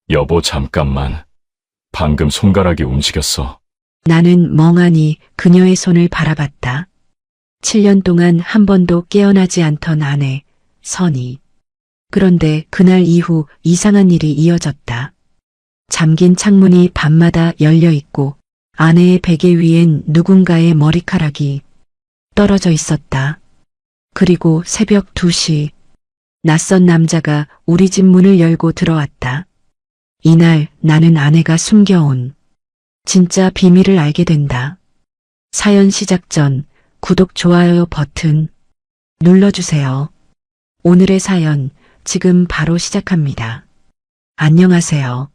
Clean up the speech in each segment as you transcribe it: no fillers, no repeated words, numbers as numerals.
여보, 잠깐만. 방금 손가락이 움직였어. 나는 멍하니 그녀의 손을 바라봤다. 7년 동안 한 번도 깨어나지 않던 아내, 선희. 그런데 그날 이후 이상한 일이 이어졌다. 잠긴 창문이 밤마다 열려 있고 아내의 베개 위엔 누군가의 머리카락이 떨어져 있었다. 그리고 새벽 2시, 낯선 남자가 우리 집 문을 열고 들어왔다. 이날 나는 아내가 숨겨온 진짜 비밀을 알게 된다. 사연 시작 전 구독, 좋아요 버튼 눌러주세요. 오늘의 사연 지금 바로 시작합니다. 안녕하세요.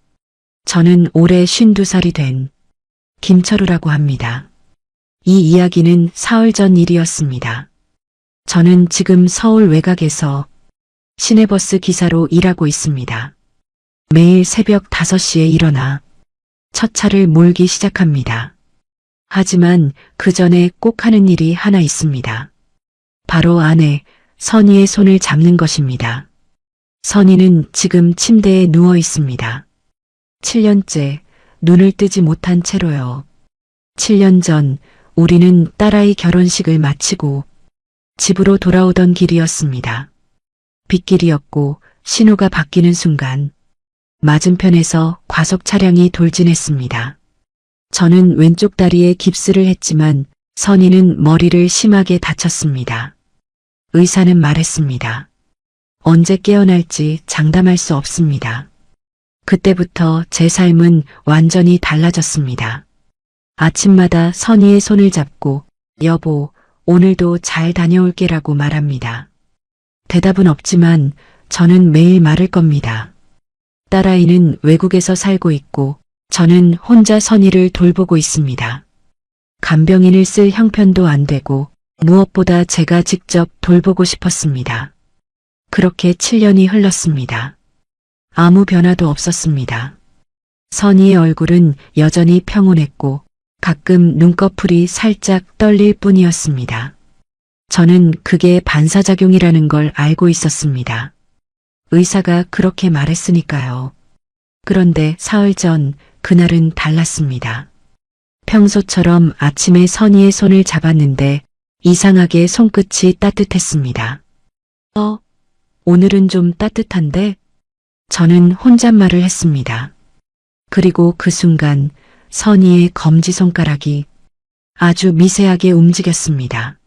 저는 올해 52살이 된 김철우라고 합니다. 이 이야기는 사흘 전 일이었습니다. 저는 지금 서울 외곽에서 시내버스 기사로 일하고 있습니다. 매일 새벽 5시에 일어나 첫 차를 몰기 시작합니다. 하지만 그 전에 꼭 하는 일이 하나 있습니다. 바로 아내 선희의 손을 잡는 것입니다. 선희는 지금 침대에 누워 있습니다. 7년째 눈을 뜨지 못한 채로요. 7년 전 우리는 딸아이 결혼식을 마치고 집으로 돌아오던 길이었습니다. 빗길이었고 신호가 바뀌는 순간 맞은편에서 과속 차량이 돌진했습니다. 저는 왼쪽 다리에 깁스를 했지만 선희는 머리를 심하게 다쳤습니다. 의사는 말했습니다. 언제 깨어날지 장담할 수 없습니다. 그때부터 제 삶은 완전히 달라졌습니다. 아침마다 선희의 손을 잡고 여보, 오늘도 잘 다녀올게라고 말합니다. 대답은 없지만 저는 매일 말을 겁니다. 딸아이는 외국에서 살고 있고 저는 혼자 선희를 돌보고 있습니다. 간병인을 쓸 형편도 안 되고 무엇보다 제가 직접 돌보고 싶었습니다. 그렇게 7년이 흘렀습니다. 아무 변화도 없었습니다. 선희의 얼굴은 여전히 평온했고 가끔 눈꺼풀이 살짝 떨릴 뿐이었습니다. 저는 그게 반사작용이라는 걸 알고 있었습니다. 의사가 그렇게 말했으니까요. 그런데 사흘 전 그날은 달랐습니다. 평소처럼 아침에 선희의 손을 잡았는데 이상하게 손끝이 따뜻했습니다. 오늘은 좀 따뜻한데? 저는 혼잣말을 했습니다. 그리고 그 순간 선희의 검지손가락이 아주 미세하게 움직였습니다.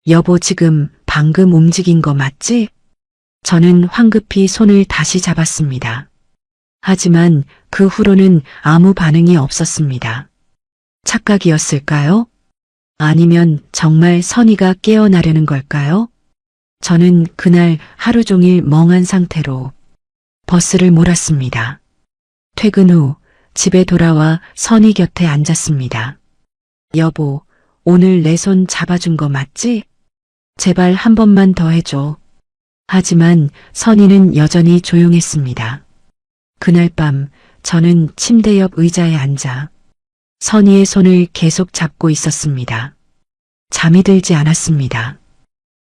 여보, 지금 방금 움직인 거 맞지? 저는 황급히 손을 다시 잡았습니다. 하지만 그 후로는 아무 반응이 없었습니다. 착각이었을까요? 아니면 정말 선희가 깨어나려는 걸까요? 저는 그날 하루 종일 멍한 상태로 버스를 몰았습니다. 퇴근 후 집에 돌아와 선희 곁에 앉았습니다. 여보, 오늘 내 손 잡아준 거 맞지? 제발 한 번만 더 해줘. 하지만 선희는 여전히 조용했습니다. 그날 밤 저는 침대 옆 의자에 앉아 선희의 손을 계속 잡고 있었습니다. 잠이 들지 않았습니다.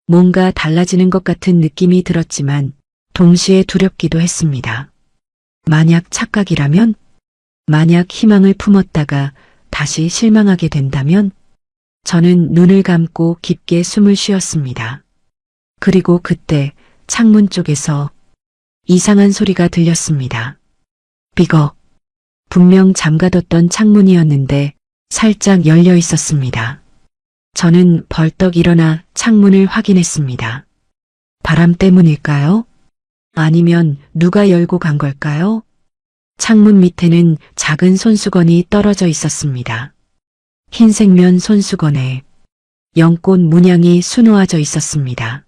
뭔가 달라지는 것 같은 느낌이 들었지만 동시에 두렵기도 했습니다. 만약 착각이라면? 만약 희망을 품었다가 다시 실망하게 된다면? 저는 눈을 감고 깊게 숨을 쉬었습니다. 그리고 그때 창문 쪽에서 이상한 소리가 들렸습니다. 삐걱. 분명 잠가뒀던 창문이었는데 살짝 열려 있었습니다. 저는 벌떡 일어나 창문을 확인했습니다. 바람 때문일까요? 아니면 누가 열고 간 걸까요? 창문 밑에는 작은 손수건이 떨어져 있었습니다. 흰색면 손수건에 연꽃 문양이 수놓아져 있었습니다.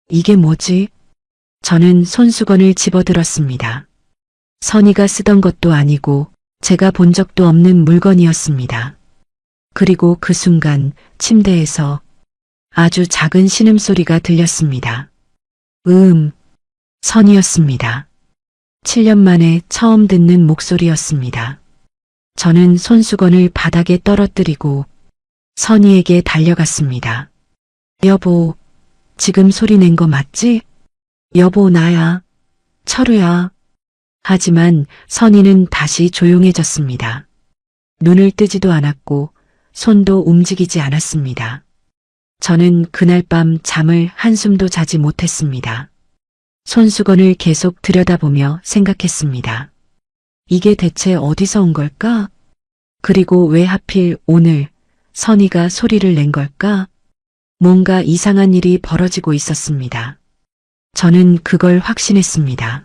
이게 뭐지? 저는 손수건을 집어들었습니다. 선희가 쓰던 것도 아니고 제가 본 적도 없는 물건이었습니다. 그리고 그 순간 침대에서 아주 작은 신음소리가 들렸습니다. 선희였습니다. 7년 만에 처음 듣는 목소리였습니다. 저는 손수건을 바닥에 떨어뜨리고 선희에게 달려갔습니다. 여보, 지금 소리 낸 거 맞지? 여보, 나야. 철우야. 하지만 선희는 다시 조용해졌습니다. 눈을 뜨지도 않았고 손도 움직이지 않았습니다. 저는 그날 밤 잠을 한숨도 자지 못했습니다. 손수건을 계속 들여다보며 생각했습니다. 이게 대체 어디서 온 걸까? 그리고 왜 하필 오늘 선희가 소리를 낸 걸까? 뭔가 이상한 일이 벌어지고 있었습니다. 저는 그걸 확신했습니다.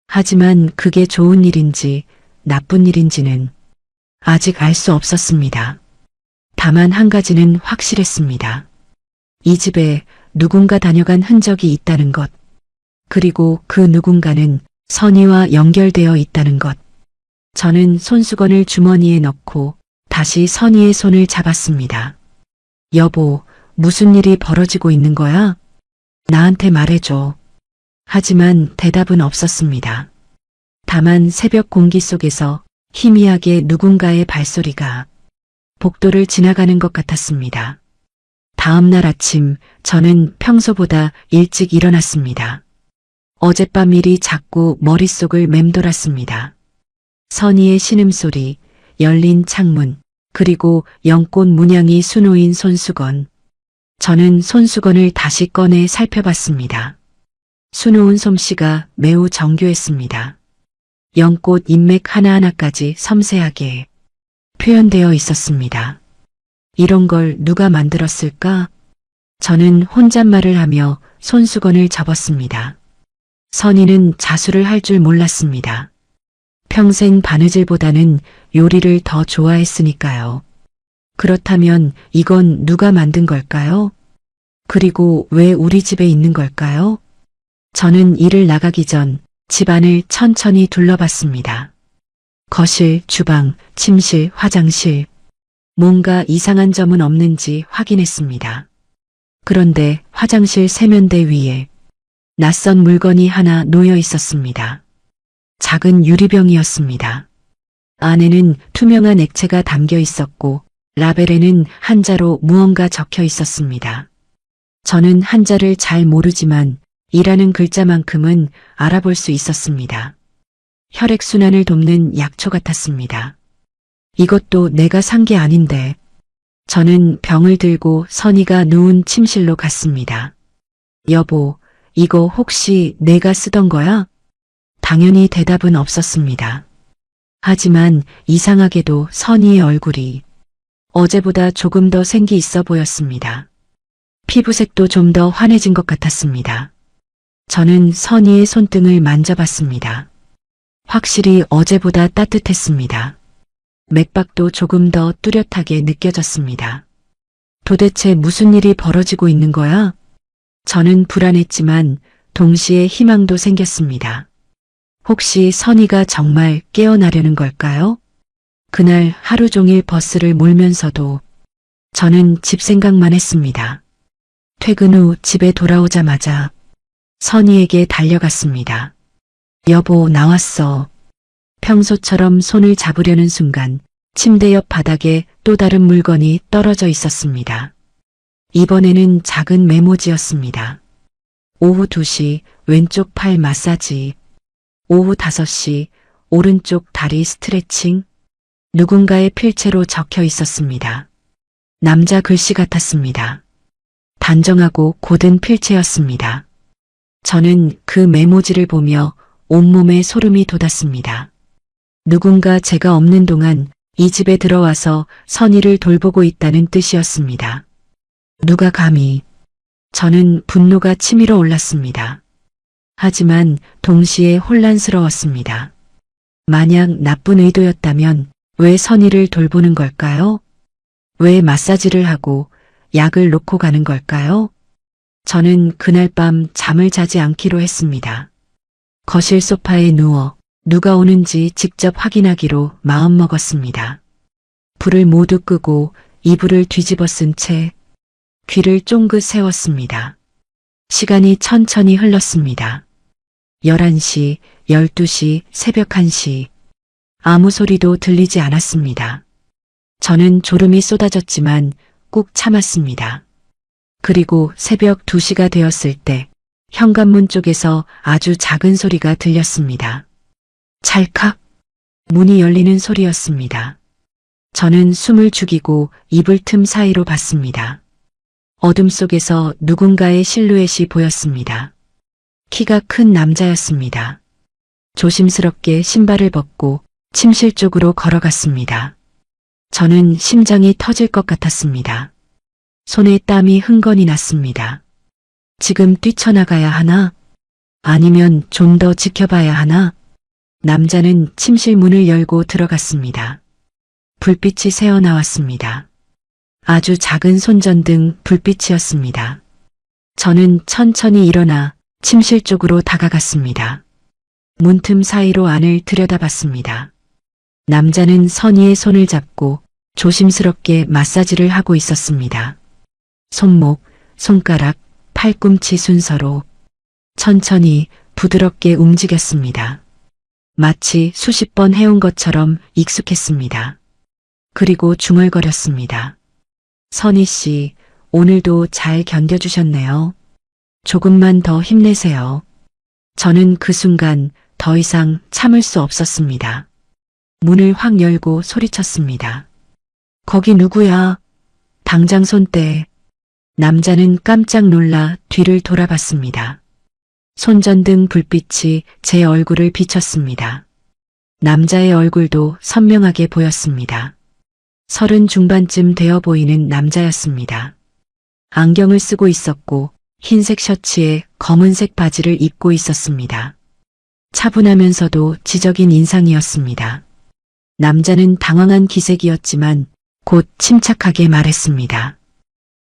하지만 그게 좋은 일인지 나쁜 일인지는 아직 알 수 없었습니다. 다만 한 가지는 확실했습니다. 이 집에 누군가 다녀간 흔적이 있다는 것, 그리고 그 누군가는 선희와 연결되어 있다는 것. 저는 손수건을 주머니에 넣고 다시 선희의 손을 잡았습니다. 여보, 무슨 일이 벌어지고 있는 거야? 나한테 말해줘. 하지만 대답은 없었습니다. 다만 새벽 공기 속에서 희미하게 누군가의 발소리가 복도를 지나가는 것 같았습니다. 다음 날 아침 저는 평소보다 일찍 일어났습니다. 어젯밤 일이 자꾸 머릿속을 맴돌았습니다. 선희의 신음소리, 열린 창문, 그리고 연꽃 문양이 수놓인 손수건. 저는 손수건을 다시 꺼내 살펴봤습니다. 수놓은 솜씨가 매우 정교했습니다. 연꽃 인맥 하나하나까지 섬세하게 표현되어 있었습니다. 이런 걸 누가 만들었을까? 저는 혼잣말을 하며 손수건을 접었습니다. 선희는 자수를 할 줄 몰랐습니다. 평생 바느질보다는 요리를 더 좋아했으니까요. 그렇다면 이건 누가 만든 걸까요? 그리고 왜 우리 집에 있는 걸까요? 저는 일을 나가기 전 집안을 천천히 둘러봤습니다. 거실, 주방, 침실, 화장실. 뭔가 이상한 점은 없는지 확인했습니다. 그런데 화장실 세면대 위에 낯선 물건이 하나 놓여 있었습니다. 작은 유리병이었습니다. 안에는 투명한 액체가 담겨 있었고 라벨에는 한자로 무언가 적혀 있었습니다. 저는 한자를 잘 모르지만 이라는 글자만큼은 알아볼 수 있었습니다. 혈액순환을 돕는 약초 같았습니다. 이것도 내가 산 게 아닌데. 저는 병을 들고 선희가 누운 침실로 갔습니다. 여보, 이거 혹시 내가 쓰던 거야? 당연히 대답은 없었습니다. 하지만 이상하게도 선희의 얼굴이 어제보다 조금 더 생기 있어 보였습니다. 피부색도 좀 더 환해진 것 같았습니다. 저는 선희의 손등을 만져봤습니다. 확실히 어제보다 따뜻했습니다. 맥박도 조금 더 뚜렷하게 느껴졌습니다. 도대체 무슨 일이 벌어지고 있는 거야? 저는 불안했지만 동시에 희망도 생겼습니다. 혹시 선희가 정말 깨어나려는 걸까요? 그날 하루 종일 버스를 몰면서도 저는 집 생각만 했습니다. 퇴근 후 집에 돌아오자마자 선희에게 달려갔습니다. 여보, 나왔어. 평소처럼 손을 잡으려는 순간 침대 옆 바닥에 또 다른 물건이 떨어져 있었습니다. 이번에는 작은 메모지였습니다. 오후 2시 왼쪽 팔 마사지. 오후 5시 오른쪽 다리 스트레칭. 누군가의 필체로 적혀 있었습니다. 남자 글씨 같았습니다. 단정하고 고든 필체였습니다. 저는 그 메모지를 보며 온몸에 소름이 돋았습니다. 누군가 제가 없는 동안 이 집에 들어와서 선희를 돌보고 있다는 뜻이었습니다. 누가 감히. 저는 분노가 치밀어 올랐습니다. 하지만 동시에 혼란스러웠습니다. 만약 나쁜 의도였다면 왜 선희를 돌보는 걸까요? 왜 마사지를 하고 약을 놓고 가는 걸까요? 저는 그날 밤 잠을 자지 않기로 했습니다. 거실 소파에 누워 누가 오는지 직접 확인하기로 마음먹었습니다. 불을 모두 끄고 이불을 뒤집어 쓴 채 귀를 쫑긋 세웠습니다. 시간이 천천히 흘렀습니다. 11시, 12시, 새벽 1시. 아무 소리도 들리지 않았습니다. 저는 졸음이 쏟아졌지만 꾹 참았습니다. 그리고 새벽 2시가 되었을 때 현관문 쪽에서 아주 작은 소리가 들렸습니다. 찰칵 문이 열리는 소리였습니다. 저는 숨을 죽이고 이불 틈 사이로 봤습니다. 어둠 속에서 누군가의 실루엣이 보였습니다. 키가 큰 남자였습니다. 조심스럽게 신발을 벗고 침실 쪽으로 걸어갔습니다. 저는 심장이 터질 것 같았습니다. 손에 땀이 흥건히 났습니다. 지금 뛰쳐나가야 하나? 아니면 좀 더 지켜봐야 하나? 남자는 침실 문을 열고 들어갔습니다. 불빛이 새어나왔습니다. 아주 작은 손전등 불빛이었습니다. 저는 천천히 일어나 침실 쪽으로 다가갔습니다. 문틈 사이로 안을 들여다봤습니다. 남자는 선희의 손을 잡고 조심스럽게 마사지를 하고 있었습니다. 손목, 손가락, 팔꿈치 순서로 천천히 부드럽게 움직였습니다. 마치 수십 번 해온 것처럼 익숙했습니다. 그리고 중얼거렸습니다. 선희 씨, 오늘도 잘 견뎌주셨네요. 조금만 더 힘내세요. 저는 그 순간 더 이상 참을 수 없었습니다. 문을 확 열고 소리쳤습니다. 거기 누구야? 당장 손 떼. 남자는 깜짝 놀라 뒤를 돌아봤습니다. 손전등 불빛이 제 얼굴을 비쳤습니다. 남자의 얼굴도 선명하게 보였습니다. 30 중반쯤 되어 보이는 남자였습니다. 안경을 쓰고 있었고 흰색 셔츠에 검은색 바지를 입고 있었습니다. 차분하면서도 지적인 인상이었습니다. 남자는 당황한 기색이었지만 곧 침착하게 말했습니다.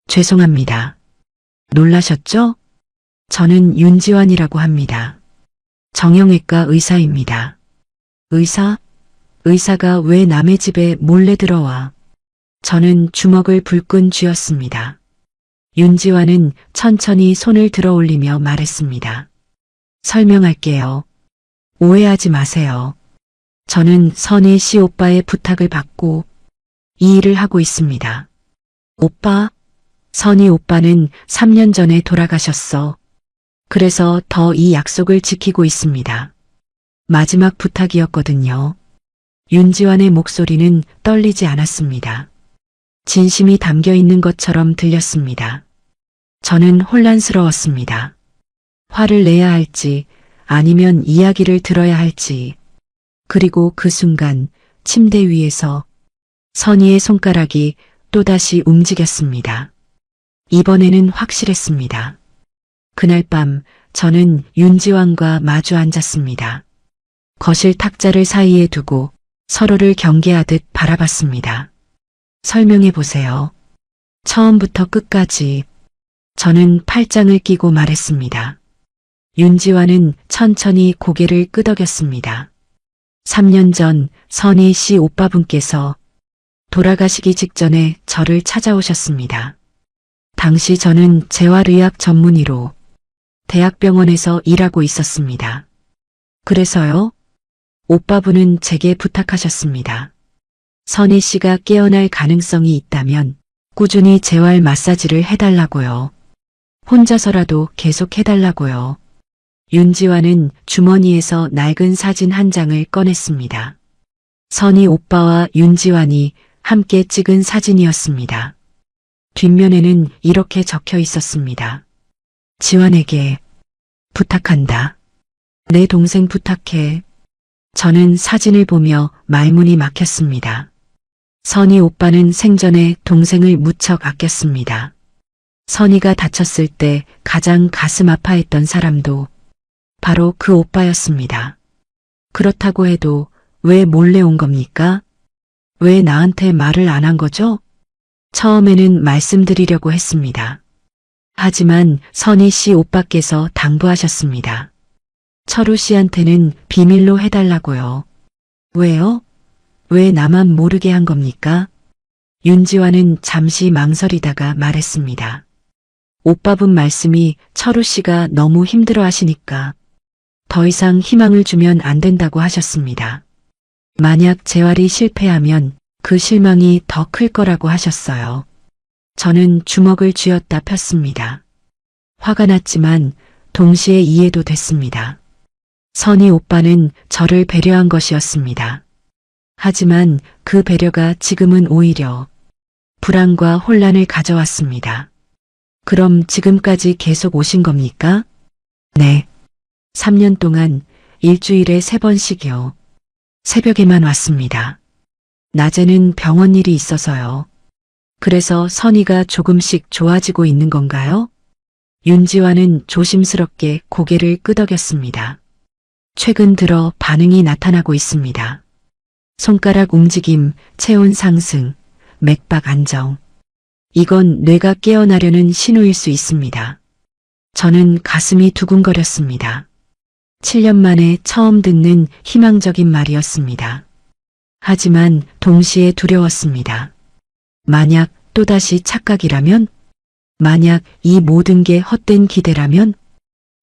죄송합니다. 놀라셨죠? 저는 윤지환이라고 합니다. 정형외과 의사입니다. 의사? 의사가 왜 남의 집에 몰래 들어와? 저는 주먹을 불끈 쥐었습니다. 윤지환은 천천히 손을 들어 올리며 말했습니다. 설명할게요. 오해하지 마세요. 저는 선희 씨 오빠의 부탁을 받고 이 일을 하고 있습니다. 오빠? 선희 오빠는 3년 전에 돌아가셨어. 그래서 더 이 약속을 지키고 있습니다. 마지막 부탁이었거든요. 윤지환의 목소리는 떨리지 않았습니다. 진심이 담겨 있는 것처럼 들렸습니다. 저는 혼란스러웠습니다. 화를 내야 할지 아니면 이야기를 들어야 할지. 그리고 그 순간 침대 위에서 선희의 손가락이 또다시 움직였습니다. 이번에는 확실했습니다. 그날 밤 저는 윤지환과 마주 앉았습니다. 거실 탁자를 사이에 두고 서로를 경계하듯 바라봤습니다. 설명해 보세요. 처음부터 끝까지. 저는 팔짱을 끼고 말했습니다. 윤지환은 천천히 고개를 끄덕였습니다. 3년 전 선희 씨 오빠분께서 돌아가시기 직전에 저를 찾아오셨습니다. 당시 저는 재활의학 전문의로 대학병원에서 일하고 있었습니다. 그래서요? 오빠분은 제게 부탁하셨습니다. 선희 씨가 깨어날 가능성이 있다면 꾸준히 재활 마사지를 해달라고요. 혼자서라도 계속 해달라고요. 윤지환은 주머니에서 낡은 사진 한 장을 꺼냈습니다. 선희 오빠와 윤지환이 함께 찍은 사진이었습니다. 뒷면에는 이렇게 적혀 있었습니다. 지환에게 부탁한다. 내 동생 부탁해. 저는 사진을 보며 말문이 막혔습니다. 선희 오빠는 생전에 동생을 무척 아꼈습니다. 선희가 다쳤을 때 가장 가슴 아파했던 사람도 바로 그 오빠였습니다. 그렇다고 해도 왜 몰래 온 겁니까? 왜 나한테 말을 안 한 거죠? 처음에는 말씀드리려고 했습니다. 하지만 선희 씨 오빠께서 당부하셨습니다. 철우 씨한테는 비밀로 해달라고요. 왜요? 왜 나만 모르게 한 겁니까? 윤지환은 잠시 망설이다가 말했습니다. 오빠분 말씀이 철우 씨가 너무 힘들어 하시니까 더 이상 희망을 주면 안 된다고 하셨습니다. 만약 재활이 실패하면 그 실망이 더 클 거라고 하셨어요. 저는 주먹을 쥐었다 폈습니다. 화가 났지만 동시에 이해도 됐습니다. 선희 오빠는 저를 배려한 것이었습니다. 하지만 그 배려가 지금은 오히려 불안과 혼란을 가져왔습니다. 그럼 지금까지 계속 오신 겁니까? 네. 3년 동안 일주일에 3번씩이요. 새벽에만 왔습니다. 낮에는 병원 일이 있어서요. 그래서 선희가 조금씩 좋아지고 있는 건가요? 윤지화는 조심스럽게 고개를 끄덕였습니다. 최근 들어 반응이 나타나고 있습니다. 손가락 움직임, 체온 상승, 맥박 안정. 이건 뇌가 깨어나려는 신호일 수 있습니다. 저는 가슴이 두근거렸습니다. 7년 만에 처음 듣는 희망적인 말이었습니다. 하지만 동시에 두려웠습니다. 만약 또다시 착각이라면? 만약 이 모든 게 헛된 기대라면?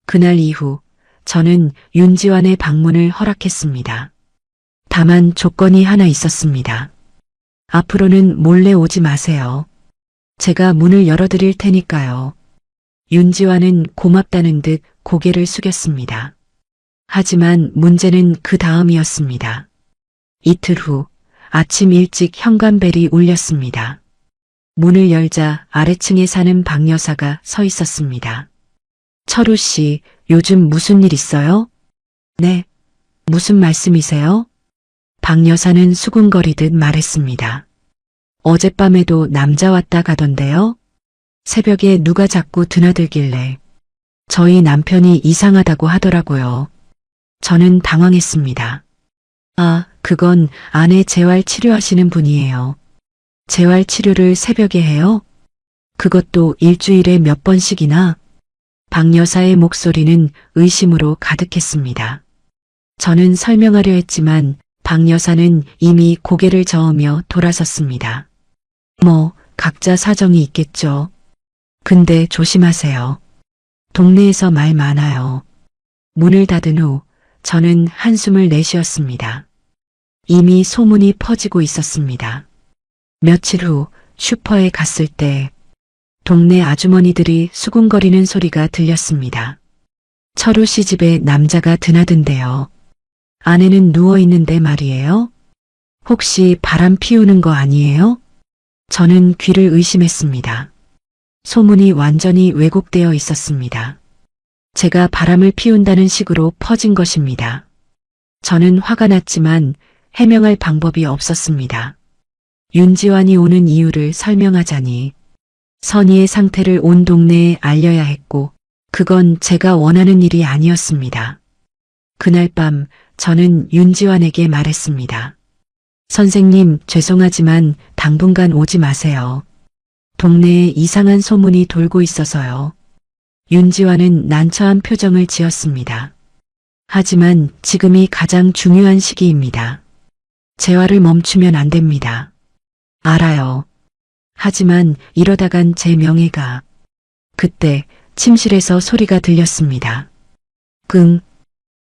그날 이후 저는 윤지환의 방문을 허락했습니다. 다만 조건이 하나 있었습니다. 앞으로는 몰래 오지 마세요. 제가 문을 열어드릴 테니까요. 윤지환은 고맙다는 듯 고개를 숙였습니다. 하지만 문제는 그 다음이었습니다. 이틀 후 아침 일찍 현관벨이 울렸습니다. 문을 열자 아래층에 사는 박 여사가 서 있었습니다. 철우 씨, 요즘 무슨 일 있어요? 네. 무슨 말씀이세요? 박 여사는 수군거리듯 말했습니다. 어젯밤에도 남자 왔다 가던데요? 새벽에 누가 자꾸 드나들길래 저희 남편이 이상하다고 하더라고요. 저는 당황했습니다. 아, 그건 아내 재활 치료하시는 분이에요. 재활 치료를 새벽에 해요? 그것도 일주일에 몇 번씩이나? 박 여사의 목소리는 의심으로 가득했습니다. 저는 설명하려 했지만 박 여사는 이미 고개를 저으며 돌아섰습니다. 뭐, 각자 사정이 있겠죠. 근데 조심하세요. 동네에서 말 많아요. 문을 닫은 후 저는 한숨을 내쉬었습니다. 이미 소문이 퍼지고 있었습니다. 며칠 후 슈퍼에 갔을 때 동네 아주머니들이 수군거리는 소리가 들렸습니다. 철우 씨 집에 남자가 드나든대요. 아내는 누워있는데 말이에요. 혹시 바람 피우는 거 아니에요? 저는 귀를 의심했습니다. 소문이 완전히 왜곡되어 있었습니다. 제가 바람을 피운다는 식으로 퍼진 것입니다. 저는 화가 났지만 해명할 방법이 없었습니다. 윤지환이 오는 이유를 설명하자니 선희의 상태를 온 동네에 알려야 했고 그건 제가 원하는 일이 아니었습니다. 그날 밤 저는 윤지환에게 말했습니다. 선생님, 죄송하지만 당분간 오지 마세요. 동네에 이상한 소문이 돌고 있어서요. 윤지환은 난처한 표정을 지었습니다. 하지만 지금이 가장 중요한 시기입니다. 재활을 멈추면 안 됩니다. 알아요. 하지만 이러다간 제 명예가... 그때 침실에서 소리가 들렸습니다. 끙.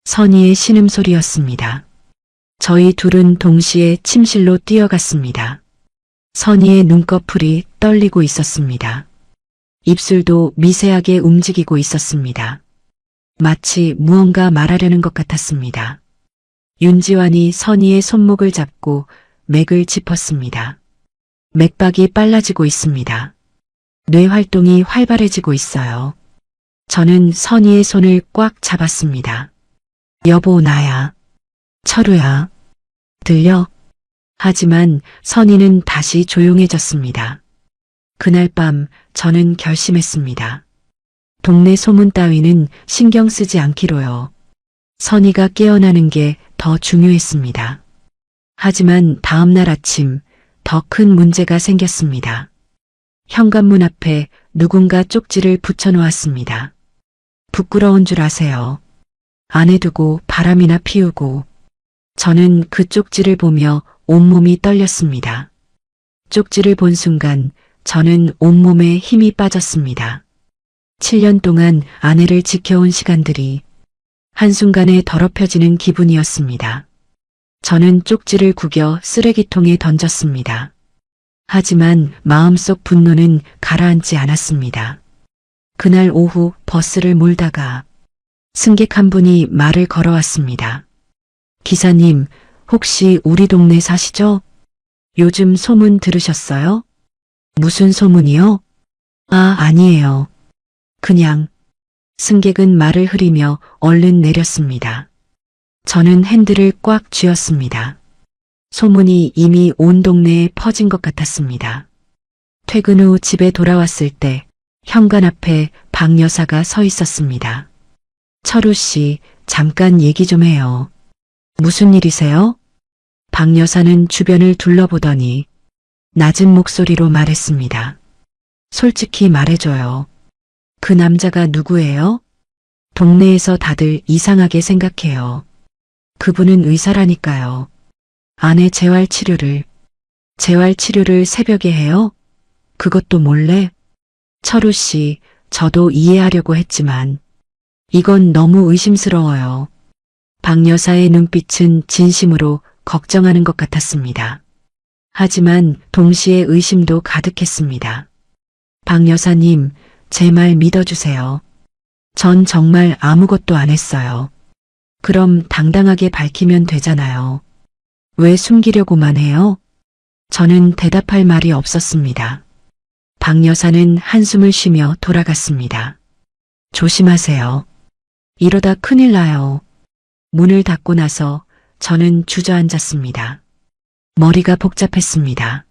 선희의 신음소리였습니다. 저희 둘은 동시에 침실로 뛰어갔습니다. 선희의 눈꺼풀이 떨리고 있었습니다. 입술도 미세하게 움직이고 있었습니다. 마치 무언가 말하려는 것 같았습니다. 윤지환이 선희의 손목을 잡고 맥을 짚었습니다. 맥박이 빨라지고 있습니다. 뇌 활동이 활발해지고 있어요. 저는 선희의 손을 꽉 잡았습니다. 여보, 나야. 철우야. 들려? 하지만 선희는 다시 조용해졌습니다. 그날 밤 저는 결심했습니다. 동네 소문 따위는 신경 쓰지 않기로요. 선희가 깨어나는 게 더 중요했습니다. 하지만 다음날 아침 더 큰 문제가 생겼습니다. 현관문 앞에 누군가 쪽지를 붙여놓았습니다. 부끄러운 줄 아세요. 안에 두고 바람이나 피우고. 저는 그 쪽지를 보며 온몸이 떨렸습니다. 쪽지를 본 순간 저는 온몸에 힘이 빠졌습니다. 7년 동안 아내를 지켜온 시간들이 한순간에 더럽혀지는 기분이었습니다. 저는 쪽지를 구겨 쓰레기통에 던졌습니다. 하지만 마음속 분노는 가라앉지 않았습니다. 그날 오후 버스를 몰다가 승객 한 분이 말을 걸어왔습니다. 기사님, 혹시 우리 동네 사시죠? 요즘 소문 들으셨어요? 무슨 소문이요? 아, 아니에요. 그냥. 승객은 말을 흐리며 얼른 내렸습니다. 저는 핸들을 꽉 쥐었습니다. 소문이 이미 온 동네에 퍼진 것 같았습니다. 퇴근 후 집에 돌아왔을 때 현관 앞에 박 여사가 서 있었습니다. 철우 씨, 잠깐 얘기 좀 해요. 무슨 일이세요? 박 여사는 주변을 둘러보더니 낮은 목소리로 말했습니다. 솔직히 말해줘요. 그 남자가 누구예요? 동네에서 다들 이상하게 생각해요. 그분은 의사라니까요. 아내 재활치료를 새벽에 해요? 그것도 몰래? 철우 씨, 저도 이해하려고 했지만 이건 너무 의심스러워요. 박 여사의 눈빛은 진심으로 걱정하는 것 같았습니다. 하지만 동시에 의심도 가득했습니다. 박 여사님, 제 말 믿어주세요. 전 정말 아무것도 안 했어요. 그럼 당당하게 밝히면 되잖아요. 왜 숨기려고만 해요? 저는 대답할 말이 없었습니다. 박 여사는 한숨을 쉬며 돌아갔습니다. 조심하세요. 이러다 큰일 나요. 문을 닫고 나서 저는 주저앉았습니다. 머리가 복잡했습니다.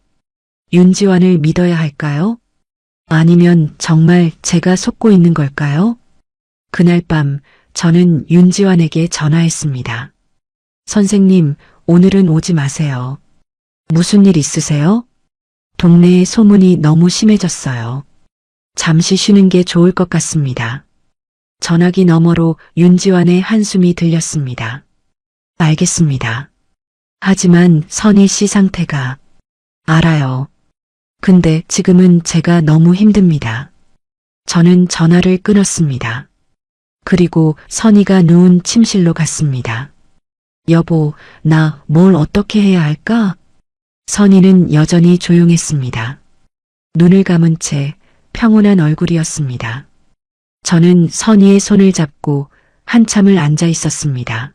윤지환을 믿어야 할까요? 아니면 정말 제가 속고 있는 걸까요? 그날 밤 저는 윤지환에게 전화했습니다. 선생님, 오늘은 오지 마세요. 무슨 일 있으세요? 동네에 소문이 너무 심해졌어요. 잠시 쉬는 게 좋을 것 같습니다. 전화기 너머로 윤지환의 한숨이 들렸습니다. 알겠습니다. 하지만 선희 씨 상태가... 알아요. 근데 지금은 제가 너무 힘듭니다. 저는 전화를 끊었습니다. 그리고 선희가 누운 침실로 갔습니다. 여보, 나 뭘 어떻게 해야 할까? 선희는 여전히 조용했습니다. 눈을 감은 채 평온한 얼굴이었습니다. 저는 선희의 손을 잡고 한참을 앉아 있었습니다.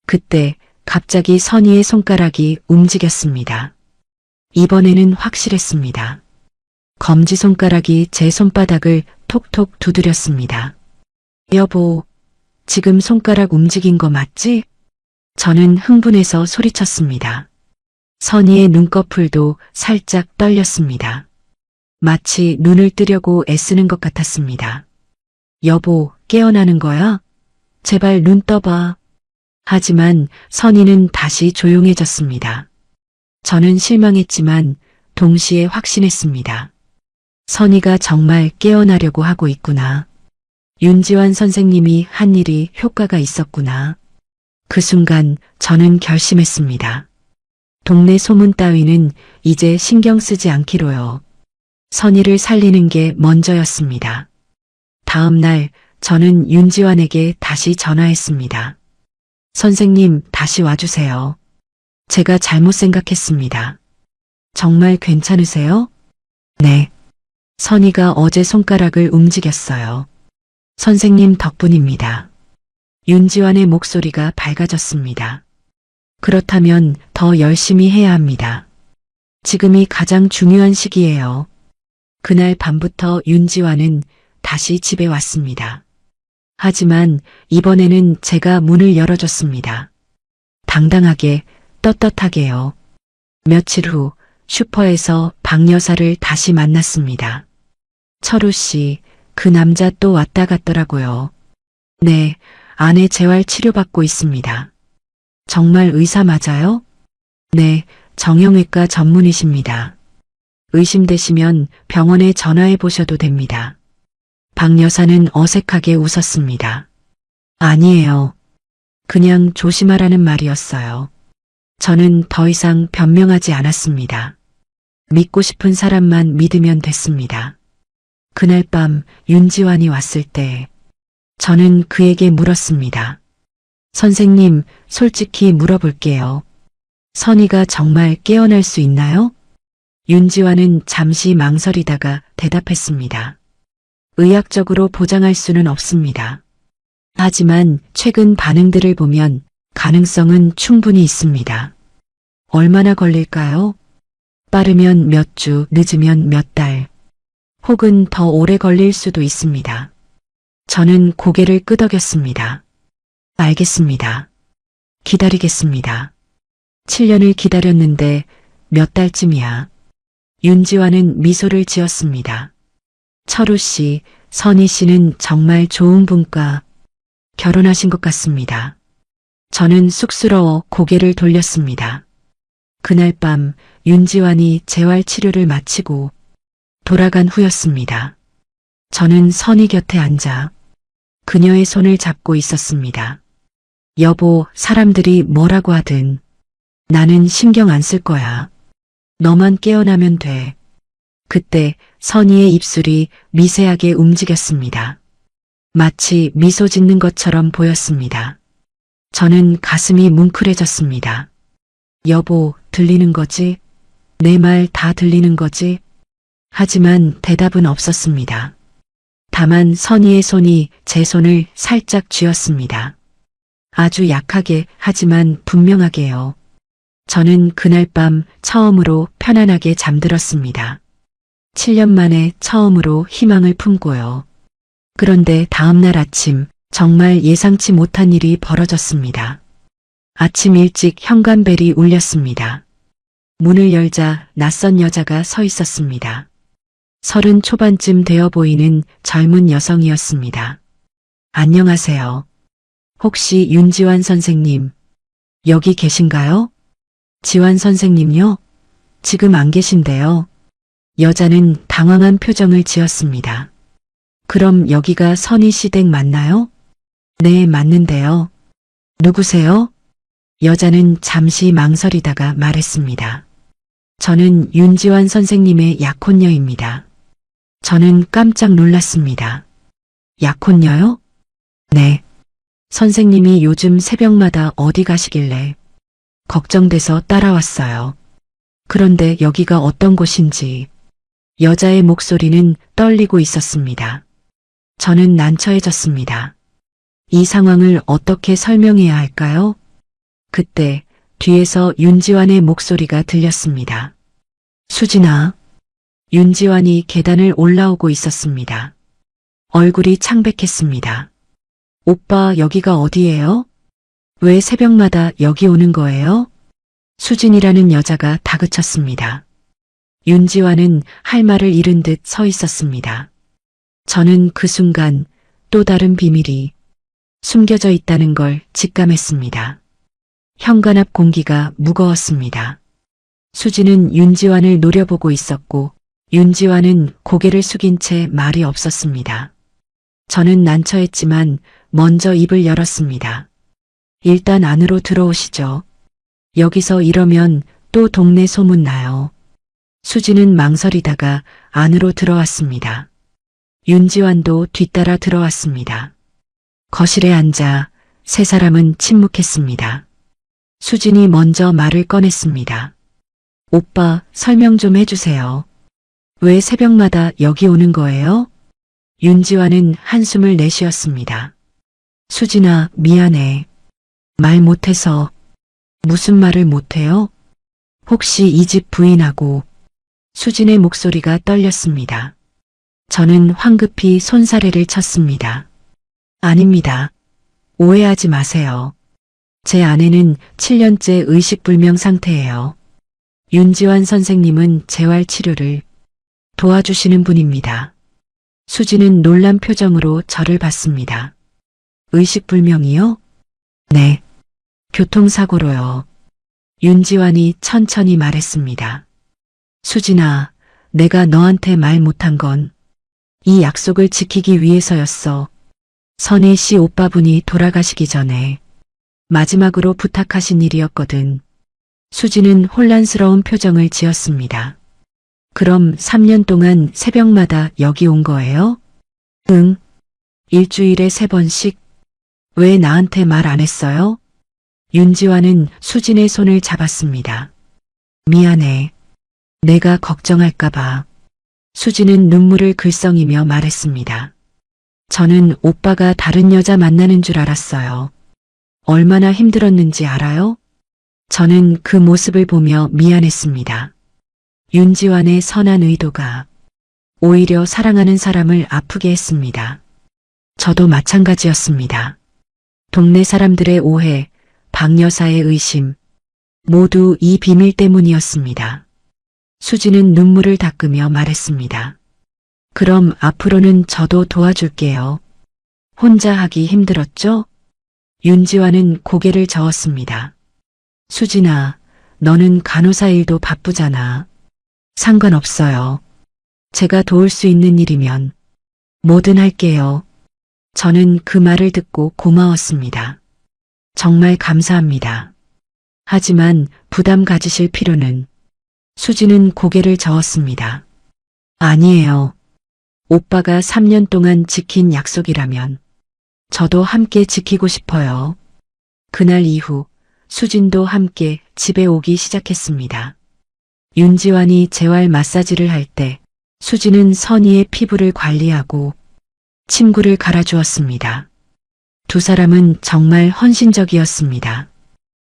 그때 갑자기 선희의 손가락이 움직였습니다. 이번에는 확실했습니다. 검지손가락이 제 손바닥을 톡톡 두드렸습니다. 여보, 지금 손가락 움직인 거 맞지? 저는 흥분해서 소리쳤습니다. 선희의 눈꺼풀도 살짝 떨렸습니다. 마치 눈을 뜨려고 애쓰는 것 같았습니다. 여보, 깨어나는 거야? 제발 눈 떠봐. 하지만 선희는 다시 조용해졌습니다. 저는 실망했지만 동시에 확신했습니다. 선희가 정말 깨어나려고 하고 있구나. 윤지환 선생님이 한 일이 효과가 있었구나. 그 순간 저는 결심했습니다. 동네 소문 따위는 이제 신경 쓰지 않기로요. 선희를 살리는 게 먼저였습니다. 다음 날 저는 윤지환에게 다시 전화했습니다. 선생님, 다시 와주세요. 제가 잘못 생각했습니다. 정말 괜찮으세요? 네. 선희가 어제 손가락을 움직였어요. 선생님 덕분입니다. 윤지환의 목소리가 밝아졌습니다. 그렇다면 더 열심히 해야 합니다. 지금이 가장 중요한 시기예요. 그날 밤부터 윤지환은 다시 집에 왔습니다. 하지만 이번에는 제가 문을 열어줬습니다. 당당하게, 떳떳하게요. 며칠 후 슈퍼에서 박 여사를 다시 만났습니다. 철우 씨, 그 남자 또 왔다 갔더라고요. 네, 아내 재활 치료받고 있습니다. 정말 의사 맞아요? 네, 정형외과 전문이십니다. 의심되시면 병원에 전화해 보셔도 됩니다. 박 여사는 어색하게 웃었습니다. 아니에요. 그냥 조심하라는 말이었어요. 저는 더 이상 변명하지 않았습니다. 믿고 싶은 사람만 믿으면 됐습니다. 그날 밤 윤지환이 왔을 때 저는 그에게 물었습니다. 선생님, 솔직히 물어볼게요. 선희가 정말 깨어날 수 있나요? 윤지환은 잠시 망설이다가 대답했습니다. 의학적으로 보장할 수는 없습니다. 하지만 최근 반응들을 보면 가능성은 충분히 있습니다. 얼마나 걸릴까요? 빠르면 몇 주, 늦으면 몇 달, 혹은 더 오래 걸릴 수도 있습니다. 저는 고개를 끄덕였습니다. 알겠습니다. 기다리겠습니다. 7년을 기다렸는데 몇 달쯤이야. 윤지화는 미소를 지었습니다. 철우 씨, 선희 씨는 정말 좋은 분과 결혼하신 것 같습니다. 저는 쑥스러워 고개를 돌렸습니다. 그날 밤 윤지환이 재활 치료를 마치고 돌아간 후였습니다. 저는 선희 곁에 앉아 그녀의 손을 잡고 있었습니다. 여보, 사람들이 뭐라고 하든 나는 신경 안 쓸 거야. 너만 깨어나면 돼. 그때 선희의 입술이 미세하게 움직였습니다. 마치 미소 짓는 것처럼 보였습니다. 저는 가슴이 뭉클해졌습니다. 여보, 들리는 거지? 내 말 다 들리는 거지? 하지만 대답은 없었습니다. 다만 선희의 손이 제 손을 살짝 쥐었습니다. 아주 약하게 하지만 분명하게요. 저는 그날 밤 처음으로 편안하게 잠들었습니다. 7년 만에 처음으로 희망을 품고요. 그런데 다음날 아침 정말 예상치 못한 일이 벌어졌습니다. 아침 일찍 현관벨이 울렸습니다. 문을 열자 낯선 여자가 서 있었습니다. 30 초반쯤 되어 보이는 젊은 여성이었습니다. 안녕하세요. 혹시 윤지환 선생님, 여기 계신가요? 지환 선생님요? 지금 안 계신데요. 여자는 당황한 표정을 지었습니다. 그럼 여기가 선희 씨 댁 맞나요? 네, 맞는데요. 누구세요? 여자는 잠시 망설이다가 말했습니다. 저는 윤지환 선생님의 약혼녀입니다. 저는 깜짝 놀랐습니다. 약혼녀요? 네. 선생님이 요즘 새벽마다 어디 가시길래 걱정돼서 따라왔어요. 그런데 여기가 어떤 곳인지 여자의 목소리는 떨리고 있었습니다. 저는 난처해졌습니다. 이 상황을 어떻게 설명해야 할까요? 그때 뒤에서 윤지환의 목소리가 들렸습니다. 수진아. 윤지환이 계단을 올라오고 있었습니다. 얼굴이 창백했습니다. 오빠, 여기가 어디예요? 왜 새벽마다 여기 오는 거예요? 수진이라는 여자가 다그쳤습니다. 윤지환은 할 말을 잃은 듯 서 있었습니다. 저는 그 순간 또 다른 비밀이 숨겨져 있다는 걸 직감했습니다. 현관 앞 공기가 무거웠습니다. 수진은 윤지환을 노려보고 있었고 윤지환은 고개를 숙인 채 말이 없었습니다. 저는 난처했지만 먼저 입을 열었습니다. 일단 안으로 들어오시죠. 여기서 이러면 또 동네 소문 나요. 수진은 망설이다가 안으로 들어왔습니다. 윤지환도 뒤따라 들어왔습니다. 거실에 앉아 세 사람은 침묵했습니다. 수진이 먼저 말을 꺼냈습니다. 오빠, 설명 좀 해주세요. 왜 새벽마다 여기 오는 거예요? 윤지환은 한숨을 내쉬었습니다. 수진아, 미안해. 말 못해서. 무슨 말을 못해요? 혹시 이 집 부인하고. 수진의 목소리가 떨렸습니다. 저는 황급히 손사래를 쳤습니다. 아닙니다. 오해하지 마세요. 제 아내는 7년째 의식불명 상태예요. 윤지환 선생님은 재활치료를 도와주시는 분입니다. 수진은 놀란 표정으로 저를 봤습니다. 의식불명이요? 네. 교통사고로요. 윤지환이 천천히 말했습니다. 수진아, 내가 너한테 말 못한 건 이 약속을 지키기 위해서였어. 선희 씨 오빠분이 돌아가시기 전에 마지막으로 부탁하신 일이었거든. 수진은 혼란스러운 표정을 지었습니다. 그럼 3년 동안 새벽마다 여기 온 거예요? 응. 일주일에 3번씩? 왜 나한테 말 안 했어요? 윤지환은 수진의 손을 잡았습니다. 미안해. 내가 걱정할까봐. 수진은 눈물을 글썽이며 말했습니다. 저는 오빠가 다른 여자 만나는 줄 알았어요. 얼마나 힘들었는지 알아요? 저는 그 모습을 보며 미안했습니다. 윤지환의 선한 의도가 오히려 사랑하는 사람을 아프게 했습니다. 저도 마찬가지였습니다. 동네 사람들의 오해, 박 여사의 의심, 모두 이 비밀 때문이었습니다. 수지는 눈물을 닦으며 말했습니다. 그럼 앞으로는 저도 도와줄게요. 혼자 하기 힘들었죠? 윤지환은 고개를 저었습니다. 수진아, 너는 간호사 일도 바쁘잖아. 상관없어요. 제가 도울 수 있는 일이면 뭐든 할게요. 저는 그 말을 듣고 고마웠습니다. 정말 감사합니다. 하지만 부담 가지실 필요는. 수지는 고개를 저었습니다. 아니에요. 오빠가 3년 동안 지킨 약속이라면 저도 함께 지키고 싶어요. 그날 이후 수진도 함께 집에 오기 시작했습니다. 윤지환이 재활 마사지를 할 때 수진은 선희의 피부를 관리하고 침구를 갈아주었습니다. 두 사람은 정말 헌신적이었습니다.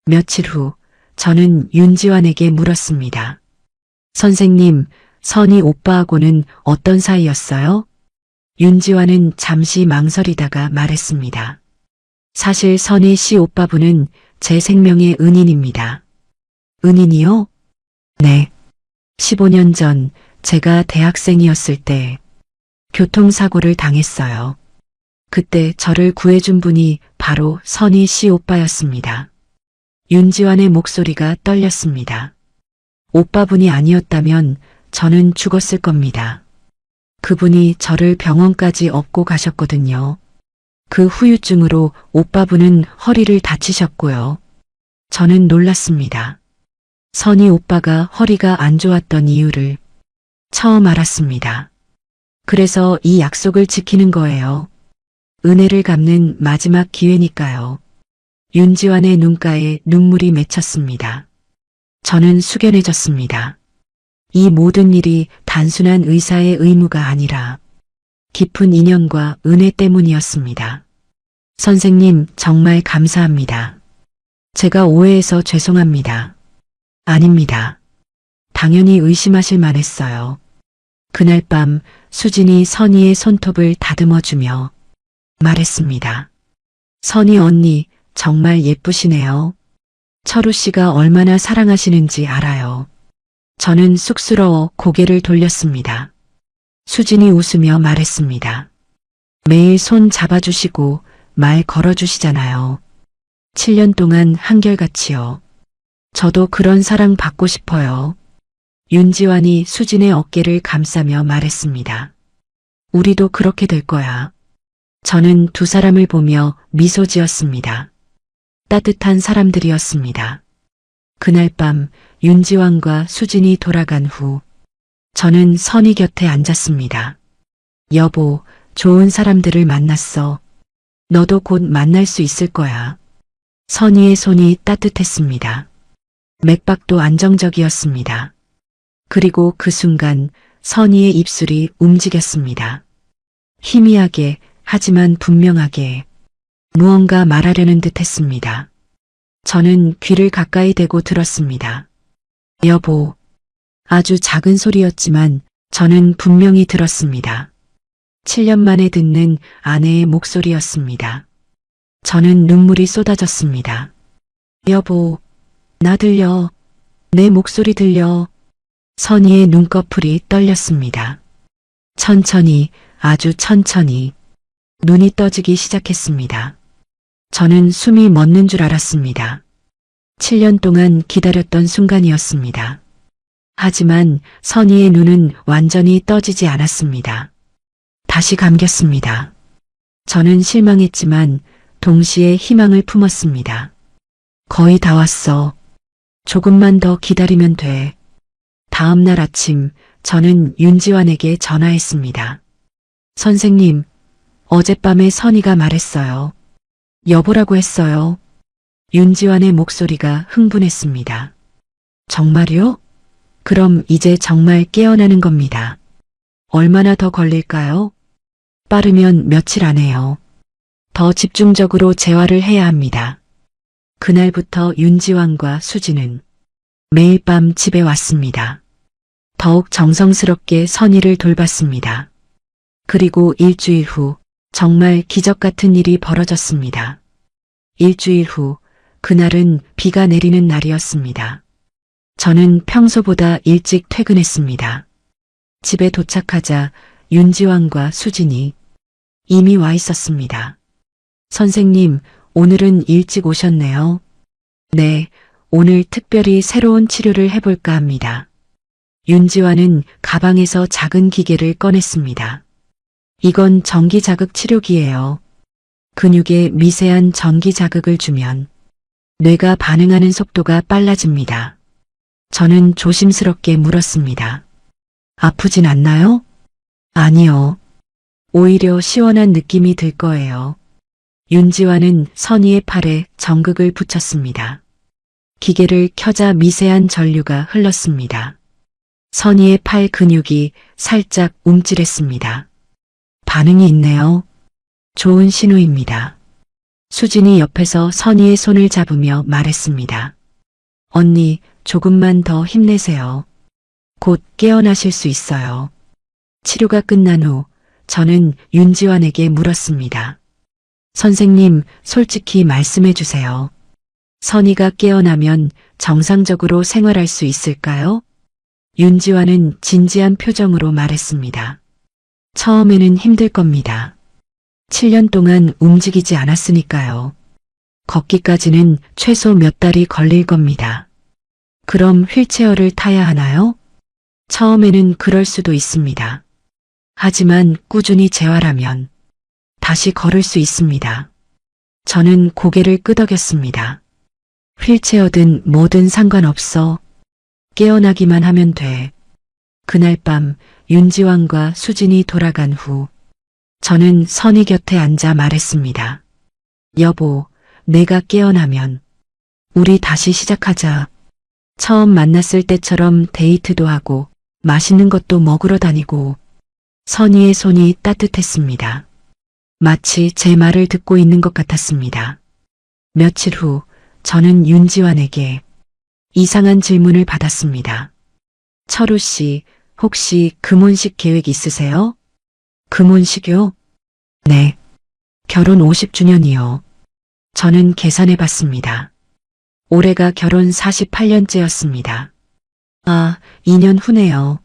며칠 후 저는 윤지환에게 물었습니다. 선생님, 선희 오빠하고는 어떤 사이였어요? 윤지환은 잠시 망설이다가 말했습니다. 사실 선희 씨 오빠분은 제 생명의 은인입니다. 은인이요? 네. 15년 전 제가 대학생이었을 때 교통사고를 당했어요. 그때 저를 구해준 분이 바로 선희 씨 오빠였습니다. 윤지환의 목소리가 떨렸습니다. 오빠분이 아니었다면 저는 죽었을 겁니다. 그분이 저를 병원까지 업고 가셨거든요. 그 후유증으로 오빠분은 허리를 다치셨고요. 저는 놀랐습니다. 선희 오빠가 허리가 안 좋았던 이유를 처음 알았습니다. 그래서 이 약속을 지키는 거예요. 은혜를 갚는 마지막 기회니까요. 윤지환의 눈가에 눈물이 맺혔습니다. 저는 숙연해졌습니다. 이 모든 일이 단순한 의사의 의무가 아니라 깊은 인연과 은혜 때문이었습니다. 선생님, 정말 감사합니다. 제가 오해해서 죄송합니다. 아닙니다. 당연히 의심하실 만했어요. 그날 밤 수진이 선희의 손톱을 다듬어주며 말했습니다. 선희 언니, 정말 예쁘시네요. 철우 씨가 얼마나 사랑하시는지 알아요. 저는 쑥스러워 고개를 돌렸습니다. 수진이 웃으며 말했습니다. 매일 손 잡아주시고 말 걸어주시잖아요. 7년 동안 한결같이요. 저도 그런 사랑 받고 싶어요. 윤지환이 수진의 어깨를 감싸며 말했습니다. 우리도 그렇게 될 거야. 저는 두 사람을 보며 미소 지었습니다. 따뜻한 사람들이었습니다. 그날 밤 윤지환과 수진이 돌아간 후 저는 선희 곁에 앉았습니다. 여보, 좋은 사람들을 만났어. 너도 곧 만날 수 있을 거야. 선희의 손이 따뜻했습니다. 맥박도 안정적이었습니다. 그리고 그 순간 선희의 입술이 움직였습니다. 희미하게 하지만 분명하게 무언가 말하려는 듯 했습니다. 저는 귀를 가까이 대고 들었습니다. 여보, 아주 작은 소리였지만 저는 분명히 들었습니다. 7년 만에 듣는 아내의 목소리였습니다. 저는 눈물이 쏟아졌습니다. 여보, 나 들려. 내 목소리 들려. 선희의 눈꺼풀이 떨렸습니다. 천천히, 아주 천천히 눈이 떠지기 시작했습니다. 저는 숨이 멎는 줄 알았습니다. 7년 동안 기다렸던 순간이었습니다. 하지만 선희의 눈은 완전히 떠지지 않았습니다. 다시 감겼습니다. 저는 실망했지만 동시에 희망을 품었습니다. 거의 다 왔어. 조금만 더 기다리면 돼. 다음 날 아침 저는 윤지환에게 전화했습니다. 선생님, 어젯밤에 선희가 말했어요. 여보라고 했어요. 윤지환의 목소리가 흥분했습니다. 정말요? 그럼 이제 정말 깨어나는 겁니다. 얼마나 더 걸릴까요? 빠르면 며칠 안에요. 더 집중적으로 재활을 해야 합니다. 그날부터 윤지환과 수지는 매일 밤 집에 왔습니다. 더욱 정성스럽게 선희를 돌봤습니다. 그리고 일주일 후 정말 기적 같은 일이 벌어졌습니다. 일주일 후 그날은 비가 내리는 날이었습니다. 저는 평소보다 일찍 퇴근했습니다. 집에 도착하자 윤지환과 수진이 이미 와 있었습니다. 선생님, 오늘은 일찍 오셨네요. 네, 오늘 특별히 새로운 치료를 해볼까 합니다. 윤지환은 가방에서 작은 기계를 꺼냈습니다. 이건 전기 자극 치료기예요. 근육에 미세한 전기 자극을 주면 뇌가 반응하는 속도가 빨라집니다. 저는 조심스럽게 물었습니다. 아프진 않나요? 아니요. 오히려 시원한 느낌이 들 거예요. 윤지환은 선희의 팔에 전극을 붙였습니다. 기계를 켜자 미세한 전류가 흘렀습니다. 선희의 팔 근육이 살짝 움찔했습니다. 반응이 있네요. 좋은 신호입니다. 수진이 옆에서 선희의 손을 잡으며 말했습니다. 언니, 조금만 더 힘내세요. 곧 깨어나실 수 있어요. 치료가 끝난 후 저는 윤지환에게 물었습니다. 선생님, 솔직히 말씀해 주세요. 선희가 깨어나면 정상적으로 생활할 수 있을까요? 윤지환은 진지한 표정으로 말했습니다. 처음에는 힘들 겁니다. 7년 동안 움직이지 않았으니까요. 걷기까지는 최소 몇 달이 걸릴 겁니다. 그럼 휠체어를 타야 하나요? 처음에는 그럴 수도 있습니다. 하지만 꾸준히 재활하면 다시 걸을 수 있습니다. 저는 고개를 끄덕였습니다. 휠체어든 뭐든 상관없어. 깨어나기만 하면 돼. 그날 밤 윤지환과 수진이 돌아간 후 저는 선희 곁에 앉아 말했습니다. 여보, 내가 깨어나면 우리 다시 시작하자. 처음 만났을 때처럼 데이트도 하고 맛있는 것도 먹으러 다니고. 선희의 손이 따뜻했습니다. 마치 제 말을 듣고 있는 것 같았습니다. 며칠 후 저는 윤지환에게 이상한 질문을 받았습니다. 철우 씨, 혹시 금혼식 계획 있으세요? 금혼식요? 네. 결혼 50주년이요. 저는 계산해 봤습니다. 올해가 결혼 48년째였습니다. 아, 2년 후네요.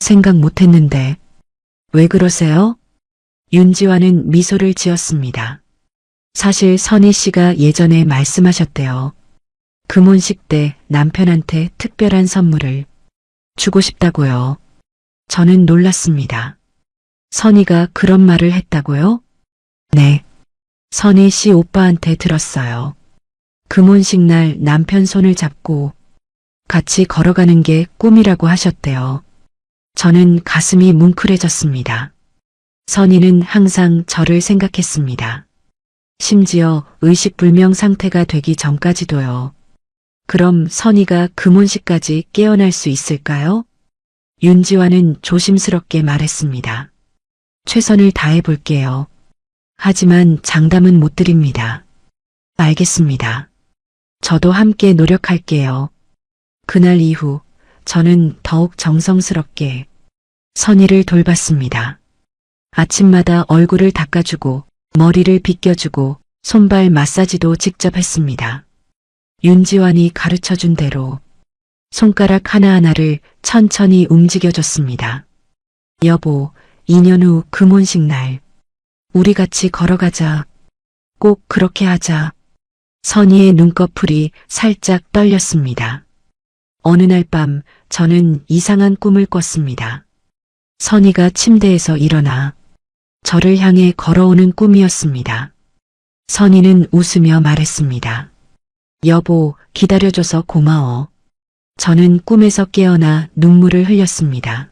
생각 못 했는데. 왜 그러세요? 윤지환은 미소를 지었습니다. 사실 선희 씨가 예전에 말씀하셨대요. 금혼식 때 남편한테 특별한 선물을 주고 싶다고요. 저는 놀랐습니다. 선희가 그런 말을 했다고요? 네. 선희 씨 오빠한테 들었어요. 금혼식 날 남편 손을 잡고 같이 걸어가는 게 꿈이라고 하셨대요. 저는 가슴이 뭉클해졌습니다. 선희는 항상 저를 생각했습니다. 심지어 의식불명 상태가 되기 전까지도요. 그럼 선희가 금혼식까지 깨어날 수 있을까요? 윤지환은 조심스럽게 말했습니다. 최선을 다해 볼게요. 하지만 장담은 못 드립니다. 알겠습니다. 저도 함께 노력할게요. 그날 이후 저는 더욱 정성스럽게 선희를 돌봤습니다. 아침마다 얼굴을 닦아주고 머리를 빗겨주고 손발 마사지도 직접 했습니다. 윤지환이 가르쳐준 대로 손가락 하나하나를 천천히 움직여줬습니다. 여보, 2년 후 금혼식 날 우리 같이 걸어가자. 꼭 그렇게 하자. 선희의 눈꺼풀이 살짝 떨렸습니다. 어느 날 밤 저는 이상한 꿈을 꿨습니다. 선희가 침대에서 일어나 저를 향해 걸어오는 꿈이었습니다. 선희는 웃으며 말했습니다. 여보, 기다려줘서 고마워. 저는 꿈에서 깨어나 눈물을 흘렸습니다.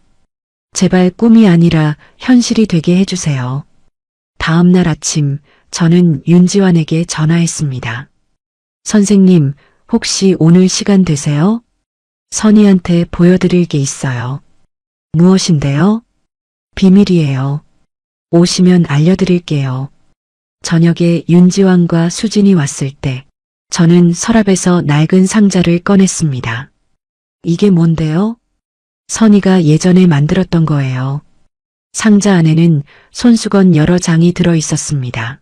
제발 꿈이 아니라 현실이 되게 해주세요. 다음 날 아침 저는 윤지환에게 전화했습니다. 선생님, 혹시 오늘 시간 되세요? 선희한테 보여드릴 게 있어요. 무엇인데요? 비밀이에요. 오시면 알려드릴게요. 저녁에 윤지환과 수진이 왔을 때 저는 서랍에서 낡은 상자를 꺼냈습니다. 이게 뭔데요? 선이가 예전에 만들었던 거예요. 상자 안에는 손수건 여러 장이 들어 있었습니다.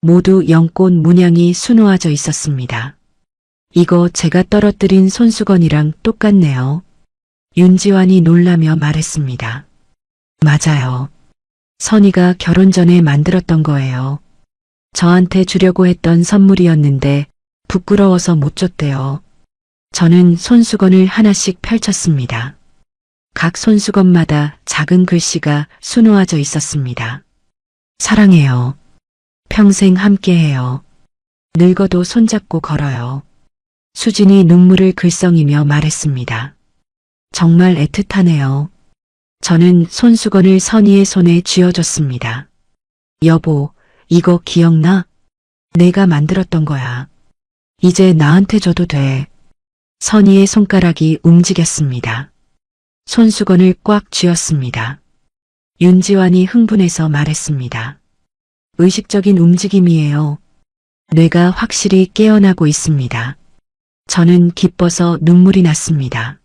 모두 연꽃 문양이 수놓아져 있었습니다. 이거 제가 떨어뜨린 손수건이랑 똑같네요. 윤지환이 놀라며 말했습니다. 맞아요. 선이가 결혼 전에 만들었던 거예요. 저한테 주려고 했던 선물이었는데 부끄러워서 못 줬대요. 저는 손수건을 하나씩 펼쳤습니다. 각 손수건마다 작은 글씨가 수놓아져 있었습니다. 사랑해요. 평생 함께해요. 늙어도 손잡고 걸어요. 수진이 눈물을 글썽이며 말했습니다. 정말 애틋하네요. 저는 손수건을 선이의 손에 쥐어줬습니다. 여보, 이거 기억나? 내가 만들었던 거야. 이제 나한테 줘도 돼. 선이의 손가락이 움직였습니다. 손수건을 꽉 쥐었습니다. 윤지환이 흥분해서 말했습니다. 의식적인 움직임이에요. 뇌가 확실히 깨어나고 있습니다. 저는 기뻐서 눈물이 났습니다.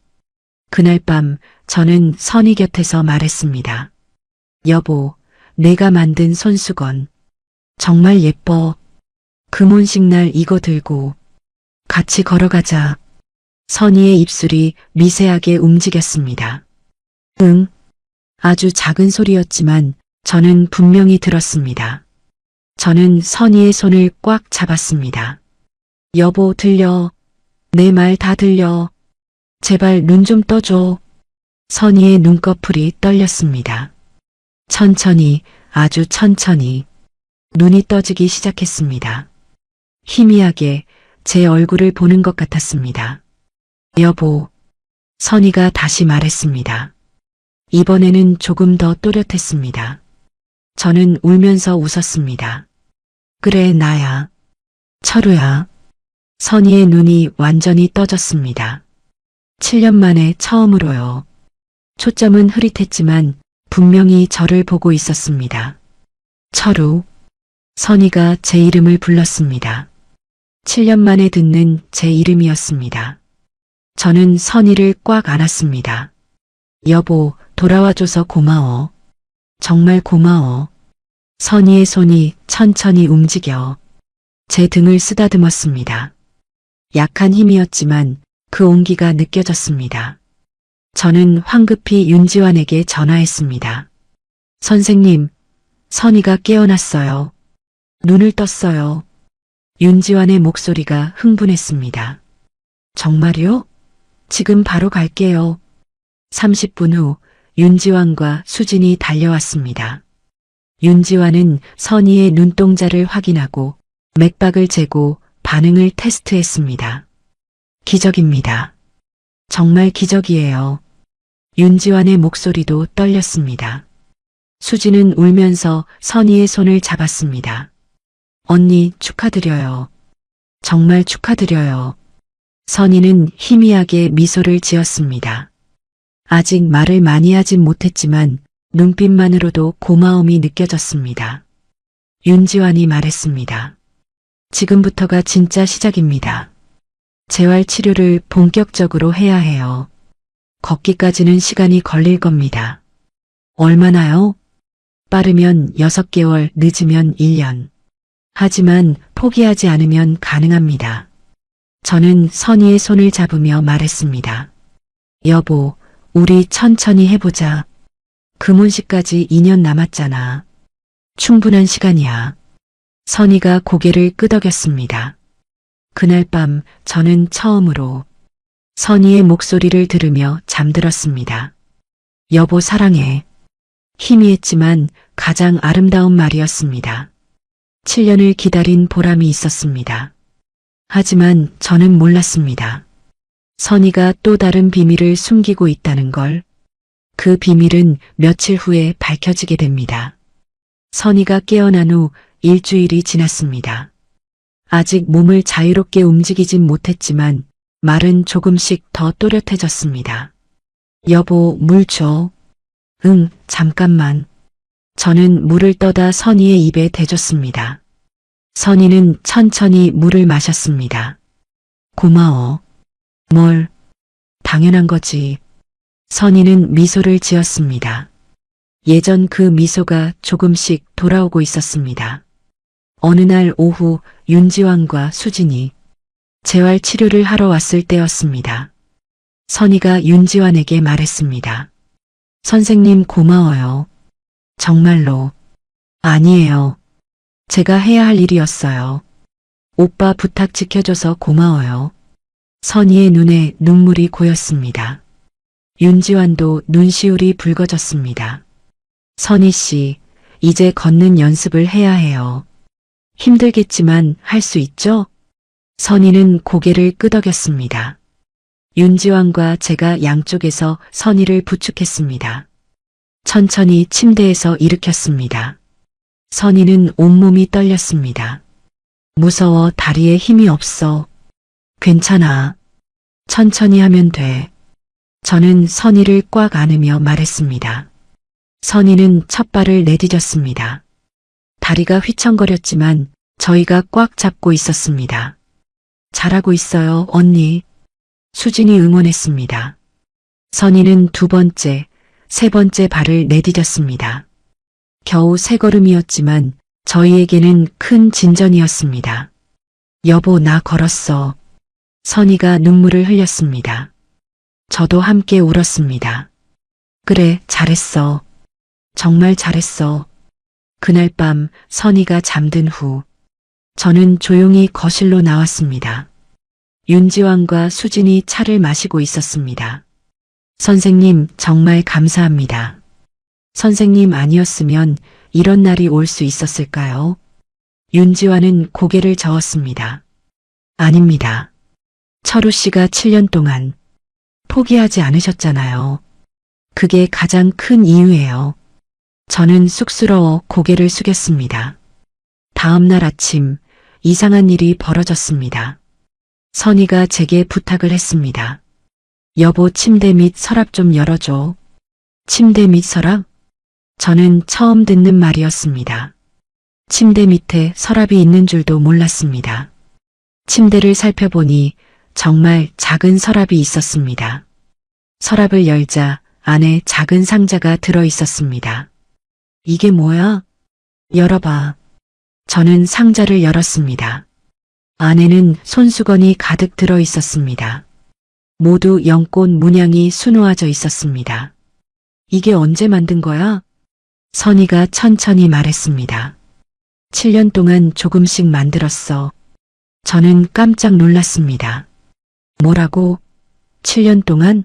그날 밤 저는 선이 곁에서 말했습니다. 여보, 내가 만든 손수건. 정말 예뻐. 금혼식 날 이거 들고 같이 걸어가자. 선이의 입술이 미세하게 움직였습니다. 응. 아주 작은 소리였지만 저는 분명히 들었습니다. 저는 선이의 손을 꽉 잡았습니다. 여보, 들려. 내 말 다 들려. 제발 눈 좀 떠줘. 선이의 눈꺼풀이 떨렸습니다. 천천히, 아주 천천히 눈이 떠지기 시작했습니다. 희미하게 제 얼굴을 보는 것 같았습니다. 여보, 선이가 다시 말했습니다. 이번에는 조금 더 또렷했습니다. 저는 울면서 웃었습니다. 그래, 나야. 철우야. 선이의 눈이 완전히 떠졌습니다. 7년 만에 처음으로요. 초점은 흐릿했지만 분명히 저를 보고 있었습니다. 철우. 선이가 제 이름을 불렀습니다. 7년 만에 듣는 제 이름이었습니다. 저는 선이를 꽉 안았습니다. 여보, 돌아와줘서 고마워. 정말 고마워. 선이의 손이 천천히 움직여 제 등을 쓰다듬었습니다. 약한 힘이었지만 그 온기가 느껴졌습니다. 저는 황급히 윤지환에게 전화했습니다. 선생님, 선이가 깨어났어요. 눈을 떴어요. 윤지환의 목소리가 흥분했습니다. 정말요? 지금 바로 갈게요. 30분 후 윤지환과 수진이 달려왔습니다. 윤지환은 선이의 눈동자를 확인하고 맥박을 재고 반응을 테스트했습니다. 기적입니다. 정말 기적이에요. 윤지환의 목소리도 떨렸습니다. 수진은 울면서 선이의 손을 잡았습니다. 언니, 축하드려요. 정말 축하드려요. 선이는 희미하게 미소를 지었습니다. 아직 말을 많이 하진 못했지만 눈빛만으로도 고마움이 느껴졌습니다. 윤지환이 말했습니다. 지금부터가 진짜 시작입니다. 재활 치료를 본격적으로 해야 해요. 걷기까지는 시간이 걸릴 겁니다. 얼마나요? 빠르면 6개월, 늦으면 1년. 하지만 포기하지 않으면 가능합니다. 저는 선이의 손을 잡으며 말했습니다. 여보, 우리 천천히 해보자. 금혼식까지 2년 남았잖아. 충분한 시간이야. 선이가 고개를 끄덕였습니다. 그날 밤 저는 처음으로 선이의 목소리를 들으며 잠들었습니다. 여보, 사랑해. 희미했지만 가장 아름다운 말이었습니다. 7년을 기다린 보람이 있었습니다. 하지만 저는 몰랐습니다. 선이가 또 다른 비밀을 숨기고 있다는 걸. 그 비밀은 며칠 후에 밝혀지게 됩니다. 선이가 깨어난 후 일주일이 지났습니다. 아직 몸을 자유롭게 움직이진 못했지만 말은 조금씩 더 또렷해졌습니다. 여보, 물 줘. 응, 잠깐만. 저는 물을 떠다 선희의 입에 대줬습니다. 선희는 천천히 물을 마셨습니다. 고마워. 뭘? 당연한 거지. 선희는 미소를 지었습니다. 예전 그 미소가 조금씩 돌아오고 있었습니다. 어느 날 오후 윤지환과 수진이 재활 치료를 하러 왔을 때였습니다. 선희가 윤지환에게 말했습니다. 선생님 고마워요. 정말로. 아니에요. 제가 해야 할 일이었어요. 오빠 부탁 지켜줘서 고마워요. 선희의 눈에 눈물이 고였습니다. 윤지환도 눈시울이 붉어졌습니다. 선희 씨, 이제 걷는 연습을 해야 해요. 힘들겠지만 할 수 있죠? 선희는 고개를 끄덕였습니다. 윤지환과 제가 양쪽에서 선희를 부축했습니다. 천천히 침대에서 일으켰습니다. 선희는 온몸이 떨렸습니다. 무서워, 다리에 힘이 없어. 괜찮아. 천천히 하면 돼. 저는 선희를 꽉 안으며 말했습니다. 선희는 첫 발을 내디뎠습니다. 다리가 휘청거렸지만 저희가 꽉 잡고 있었습니다. 잘하고 있어요, 언니. 수진이 응원했습니다. 선희는 두 번째, 세 번째 발을 내디뎠습니다. 겨우 세 걸음이었지만 저희에게는 큰 진전이었습니다. 여보, 나 걸었어. 선희가 눈물을 흘렸습니다. 저도 함께 울었습니다. 그래, 잘했어. 정말 잘했어. 그날 밤 선희가 잠든 후 저는 조용히 거실로 나왔습니다. 윤지환과 수진이 차를 마시고 있었습니다. 선생님, 정말 감사합니다. 선생님 아니었으면 이런 날이 올 수 있었을까요? 윤지환은 고개를 저었습니다. 아닙니다. 철우 씨가 7년 동안 포기하지 않으셨잖아요. 그게 가장 큰 이유예요. 저는 쑥스러워 고개를 숙였습니다. 다음 날 아침 이상한 일이 벌어졌습니다. 선희가 제게 부탁을 했습니다. 여보, 침대 밑 서랍 좀 열어줘. 침대 밑 서랍? 저는 처음 듣는 말이었습니다. 침대 밑에 서랍이 있는 줄도 몰랐습니다. 침대를 살펴보니 정말 작은 서랍이 있었습니다. 서랍을 열자 안에 작은 상자가 들어 있었습니다. 이게 뭐야? 열어봐. 저는 상자를 열었습니다. 안에는 손수건이 가득 들어 있었습니다. 모두 연꽃 문양이 수놓아져 있었습니다. 이게 언제 만든 거야? 선희가 천천히 말했습니다. 7년 동안 조금씩 만들었어. 저는 깜짝 놀랐습니다. 뭐라고? 7년 동안?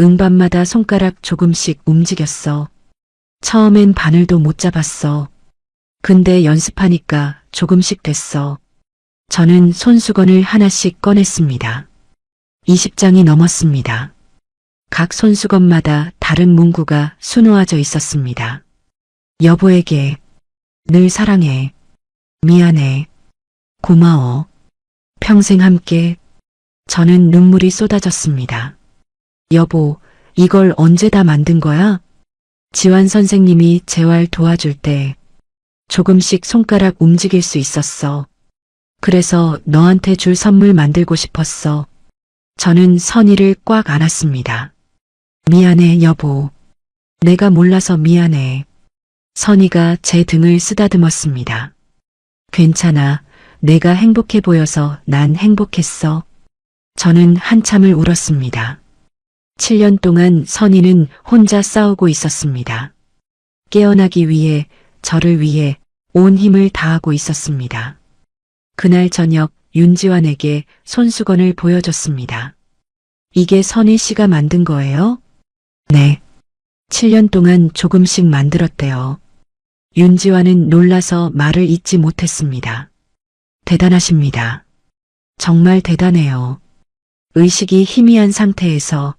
음밤마다 손가락 조금씩 움직였어. 처음엔 바늘도 못 잡았어. 근데 연습하니까 조금씩 됐어. 저는 손수건을 하나씩 꺼냈습니다. 20장이 넘었습니다. 각 손수건마다 다른 문구가 수놓아져 있었습니다. 여보에게 늘 사랑해. 미안해. 고마워. 평생 함께. 저는 눈물이 쏟아졌습니다. 여보, 이걸 언제 다 만든 거야? 지환 선생님이 재활 도와줄 때 조금씩 손가락 움직일 수 있었어. 그래서 너한테 줄 선물 만들고 싶었어. 저는 선희를 꽉 안았습니다. 미안해, 여보. 내가 몰라서 미안해. 선희가 제 등을 쓰다듬었습니다. 괜찮아. 내가 행복해 보여서 난 행복했어. 저는 한참을 울었습니다. 7년 동안 선희는 혼자 싸우고 있었습니다. 깨어나기 위해, 저를 위해 온 힘을 다하고 있었습니다. 그날 저녁 윤지환에게 손수건을 보여줬습니다. 이게 선희 씨가 만든 거예요? 네. 7년 동안 조금씩 만들었대요. 윤지환은 놀라서 말을 잇지 못했습니다. 대단하십니다. 정말 대단해요. 의식이 희미한 상태에서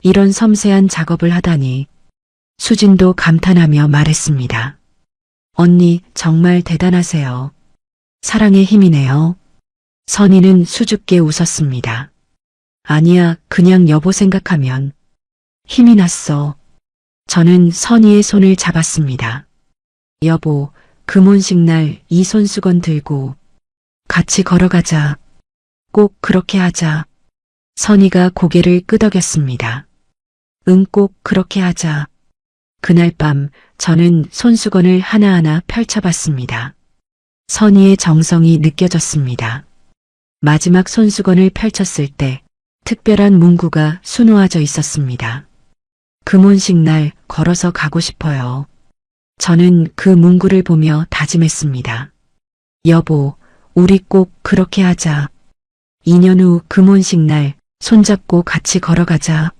이런 섬세한 작업을 하다니. 수진도 감탄하며 말했습니다. 언니, 정말 대단하세요. 사랑의 힘이네요. 선희는 수줍게 웃었습니다. 아니야, 그냥 여보 생각하면 힘이 났어. 저는 선희의 손을 잡았습니다. 여보, 금혼식 날 이 손수건 들고 같이 걸어가자. 꼭 그렇게 하자. 선희가 고개를 끄덕였습니다. 응, 꼭 그렇게 하자. 그날 밤 저는 손수건을 하나하나 펼쳐봤습니다. 선희의 정성이 느껴졌습니다. 마지막 손수건을 펼쳤을 때 특별한 문구가 수놓아져 있었습니다. 금혼식 날 걸어서 가고 싶어요. 저는 그 문구를 보며 다짐했습니다. 여보, 우리 꼭 그렇게 하자. 2년 후 금혼식 날 손잡고 같이 걸어가자.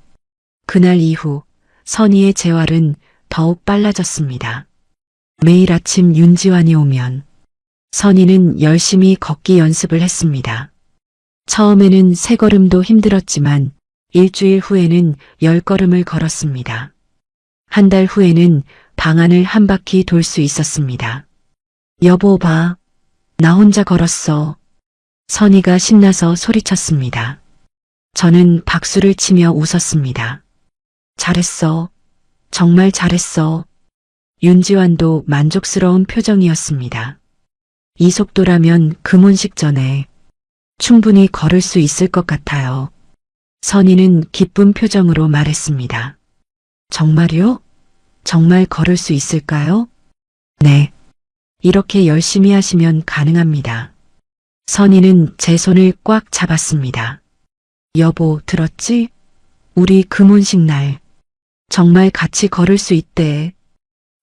그날 이후 선희의 재활은 더욱 빨라졌습니다. 매일 아침 윤지환이 오면 선희는 열심히 걷기 연습을 했습니다. 처음에는 3걸음도 힘들었지만 일주일 후에는 10걸음을 걸었습니다. 한 달 후에는 방 안을 한 바퀴 돌 수 있었습니다. 여보 봐. 나 혼자 걸었어. 선희가 신나서 소리쳤습니다. 저는 박수를 치며 웃었습니다. 잘했어. 정말 잘했어. 윤지환도 만족스러운 표정이었습니다. 이 속도라면 금혼식 전에 충분히 걸을 수 있을 것 같아요. 선희는 기쁜 표정으로 말했습니다. 정말요? 정말 걸을 수 있을까요? 네. 이렇게 열심히 하시면 가능합니다. 선희는 제 손을 꽉 잡았습니다. 여보, 들었지? 우리 금혼식 날 정말 같이 걸을 수 있대.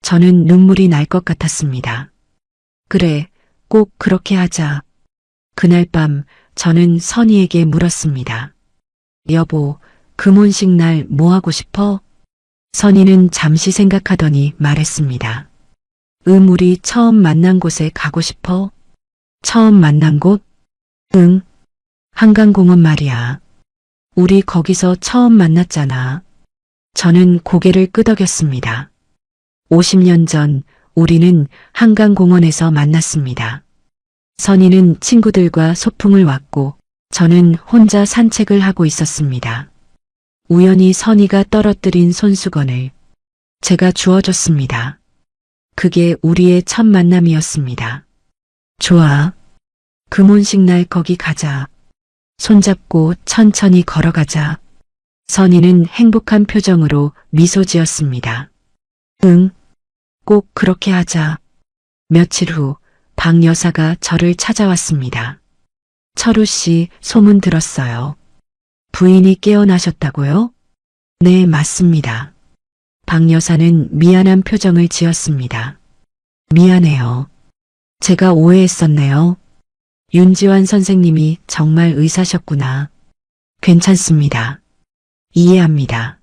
저는 눈물이 날 것 같았습니다. 그래, 꼭 그렇게 하자. 그날 밤 저는 선희에게 물었습니다. 여보, 금혼식 날 뭐 하고 싶어? 선희는 잠시 생각하더니 말했습니다. 우리 처음 만난 곳에 가고 싶어? 처음 만난 곳? 응. 한강공원 말이야. 우리 거기서 처음 만났잖아. 저는 고개를 끄덕였습니다. 50년 전 우리는 한강공원에서 만났습니다. 선희는 친구들과 소풍을 왔고 저는 혼자 산책을 하고 있었습니다. 우연히 선희가 떨어뜨린 손수건을 제가 주워줬습니다. 그게 우리의 첫 만남이었습니다. 좋아. 금혼식 날 거기 가자. 손잡고 천천히 걸어가자. 선희는 행복한 표정으로 미소 지었습니다. 응. 꼭 그렇게 하자. 며칠 후 박 여사가 저를 찾아왔습니다. 철우 씨, 소문 들었어요. 부인이 깨어나셨다고요? 네, 맞습니다. 박 여사는 미안한 표정을 지었습니다. 미안해요. 제가 오해했었네요. 윤지환 선생님이 정말 의사셨구나. 괜찮습니다. 이해합니다.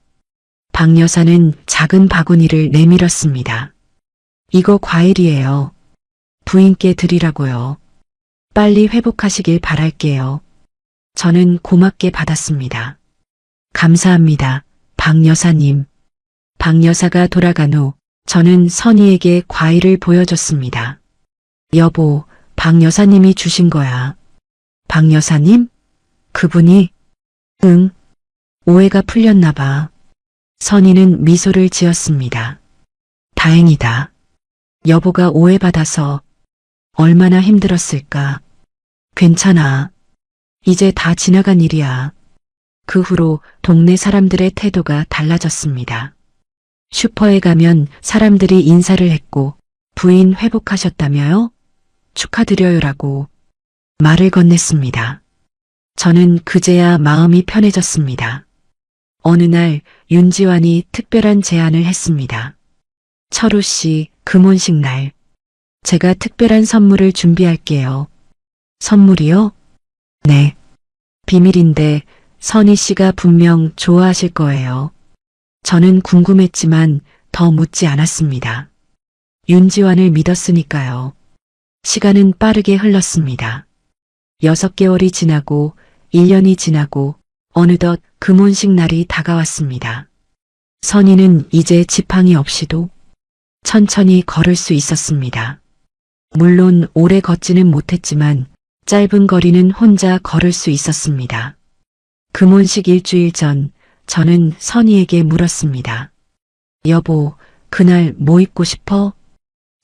박 여사는 작은 바구니를 내밀었습니다. 이거 과일이에요. 부인께 드리라고요. 빨리 회복하시길 바랄게요. 저는 고맙게 받았습니다. 감사합니다, 박 여사님. 박 여사가 돌아간 후 저는 선희에게 과일을 보여줬습니다. 여보, 박 여사님이 주신 거야. 박 여사님? 그분이? 응. 오해가 풀렸나 봐. 선희는 미소를 지었습니다. 다행이다. 여보가 오해받아서 얼마나 힘들었을까. 괜찮아. 이제 다 지나간 일이야. 그 후로 동네 사람들의 태도가 달라졌습니다. 슈퍼에 가면 사람들이 인사를 했고 부인 회복하셨다며요? 축하드려요라고 말을 건넸습니다. 저는 그제야 마음이 편해졌습니다. 어느 날 윤지환이 특별한 제안을 했습니다. 철우 씨, 금혼식 날 제가 특별한 선물을 준비할게요. 선물이요? 네. 비밀인데 선희 씨가 분명 좋아하실 거예요. 저는 궁금했지만 더 묻지 않았습니다. 윤지환을 믿었으니까요. 시간은 빠르게 흘렀습니다. 6개월이 지나고 1년이 지나고 어느덧 금혼식 날이 다가왔습니다. 선희는 이제 지팡이 없이도 천천히 걸을 수 있었습니다. 물론 오래 걷지는 못했지만 짧은 거리는 혼자 걸을 수 있었습니다. 금혼식 일주일 전 저는 선희에게 물었습니다. 여보, 그날 뭐 입고 싶어?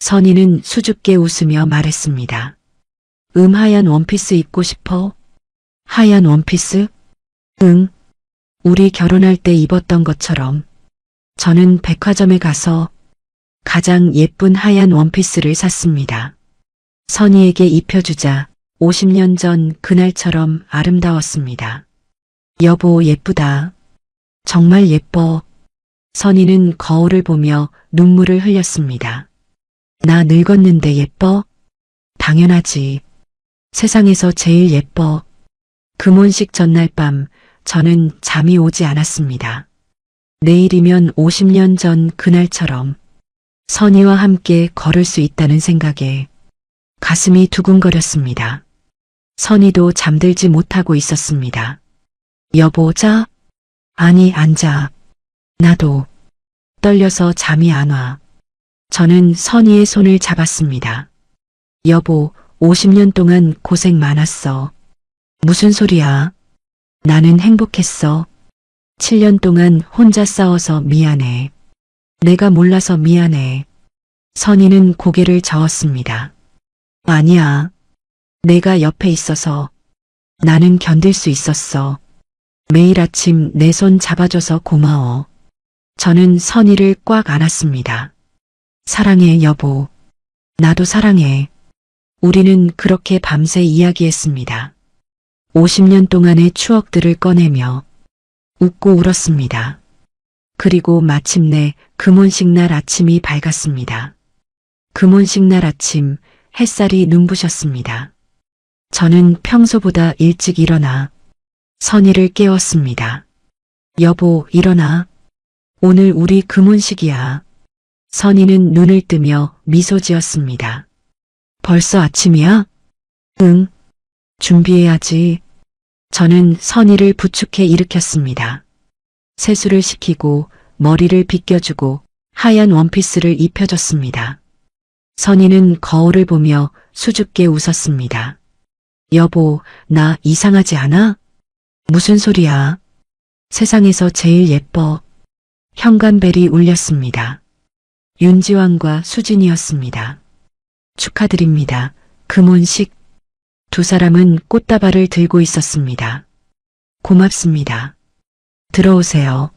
선희는 수줍게 웃으며 말했습니다. 하얀 원피스 입고 싶어? 하얀 원피스? 응. 우리 결혼할 때 입었던 것처럼. 저는 백화점에 가서 가장 예쁜 하얀 원피스를 샀습니다. 선희에게 입혀주자 50년 전 그날처럼 아름다웠습니다. 여보, 예쁘다. 정말 예뻐. 선희는 거울을 보며 눈물을 흘렸습니다. 나 늙었는데 예뻐? 당연하지. 세상에서 제일 예뻐. 금혼식 전날 밤 저는 잠이 오지 않았습니다. 내일이면 50년 전 그날처럼 선희와 함께 걸을 수 있다는 생각에 가슴이 두근거렸습니다. 선희도 잠들지 못하고 있었습니다. 여보, 자. 아니, 앉아. 나도. 떨려서 잠이 안 와. 저는 선희의 손을 잡았습니다. 여보, 50년 동안 고생 많았어. 무슨 소리야? 나는 행복했어. 7년 동안 혼자 싸워서 미안해. 내가 몰라서 미안해. 선희는 고개를 저었습니다. 아니야. 내가 옆에 있어서 나는 견딜 수 있었어. 매일 아침 내 손 잡아줘서 고마워. 저는 선희를 꽉 안았습니다. 사랑해, 여보. 나도 사랑해. 우리는 그렇게 밤새 이야기했습니다. 50년 동안의 추억들을 꺼내며 웃고 울었습니다. 그리고 마침내 금혼식 날 아침이 밝았습니다. 금혼식 날 아침 햇살이 눈부셨습니다. 저는 평소보다 일찍 일어나 선희를 깨웠습니다. 여보, 일어나. 오늘 우리 금혼식이야. 선희는 눈을 뜨며 미소 지었습니다. 벌써 아침이야? 응. 준비해야지. 저는 선희를 부축해 일으켰습니다. 세수를 시키고 머리를 빗겨주고 하얀 원피스를 입혀줬습니다. 선희는 거울을 보며 수줍게 웃었습니다. 여보, 나 이상하지 않아? 무슨 소리야? 세상에서 제일 예뻐. 현관벨이 울렸습니다. 윤지환과 수진이었습니다. 축하드립니다. 금혼식. 두 사람은 꽃다발을 들고 있었습니다. 고맙습니다. 들어오세요.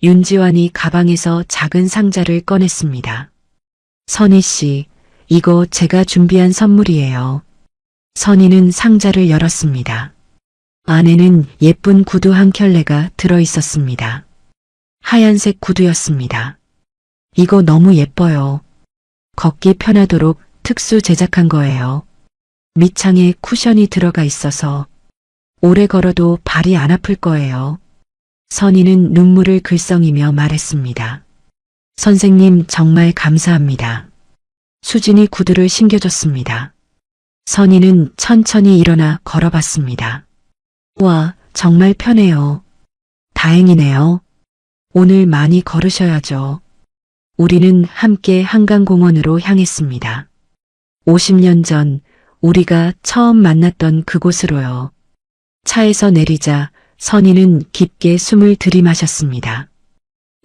윤지환이 가방에서 작은 상자를 꺼냈습니다. 선희 씨, 이거 제가 준비한 선물이에요. 선희는 상자를 열었습니다. 안에는 예쁜 구두 한 켤레가 들어 있었습니다. 하얀색 구두였습니다. 이거 너무 예뻐요. 걷기 편하도록 특수 제작한 거예요. 밑창에 쿠션이 들어가 있어서 오래 걸어도 발이 안 아플 거예요. 선희는 눈물을 글썽이며 말했습니다. 선생님, 정말 감사합니다. 수진이 구두를 신겨줬습니다. 선희는 천천히 일어나 걸어봤습니다. 와, 정말 편해요. 다행이네요. 오늘 많이 걸으셔야죠. 우리는 함께 한강공원으로 향했습니다. 50년 전 우리가 처음 만났던 그곳으로요. 차에서 내리자 선희는 깊게 숨을 들이마셨습니다.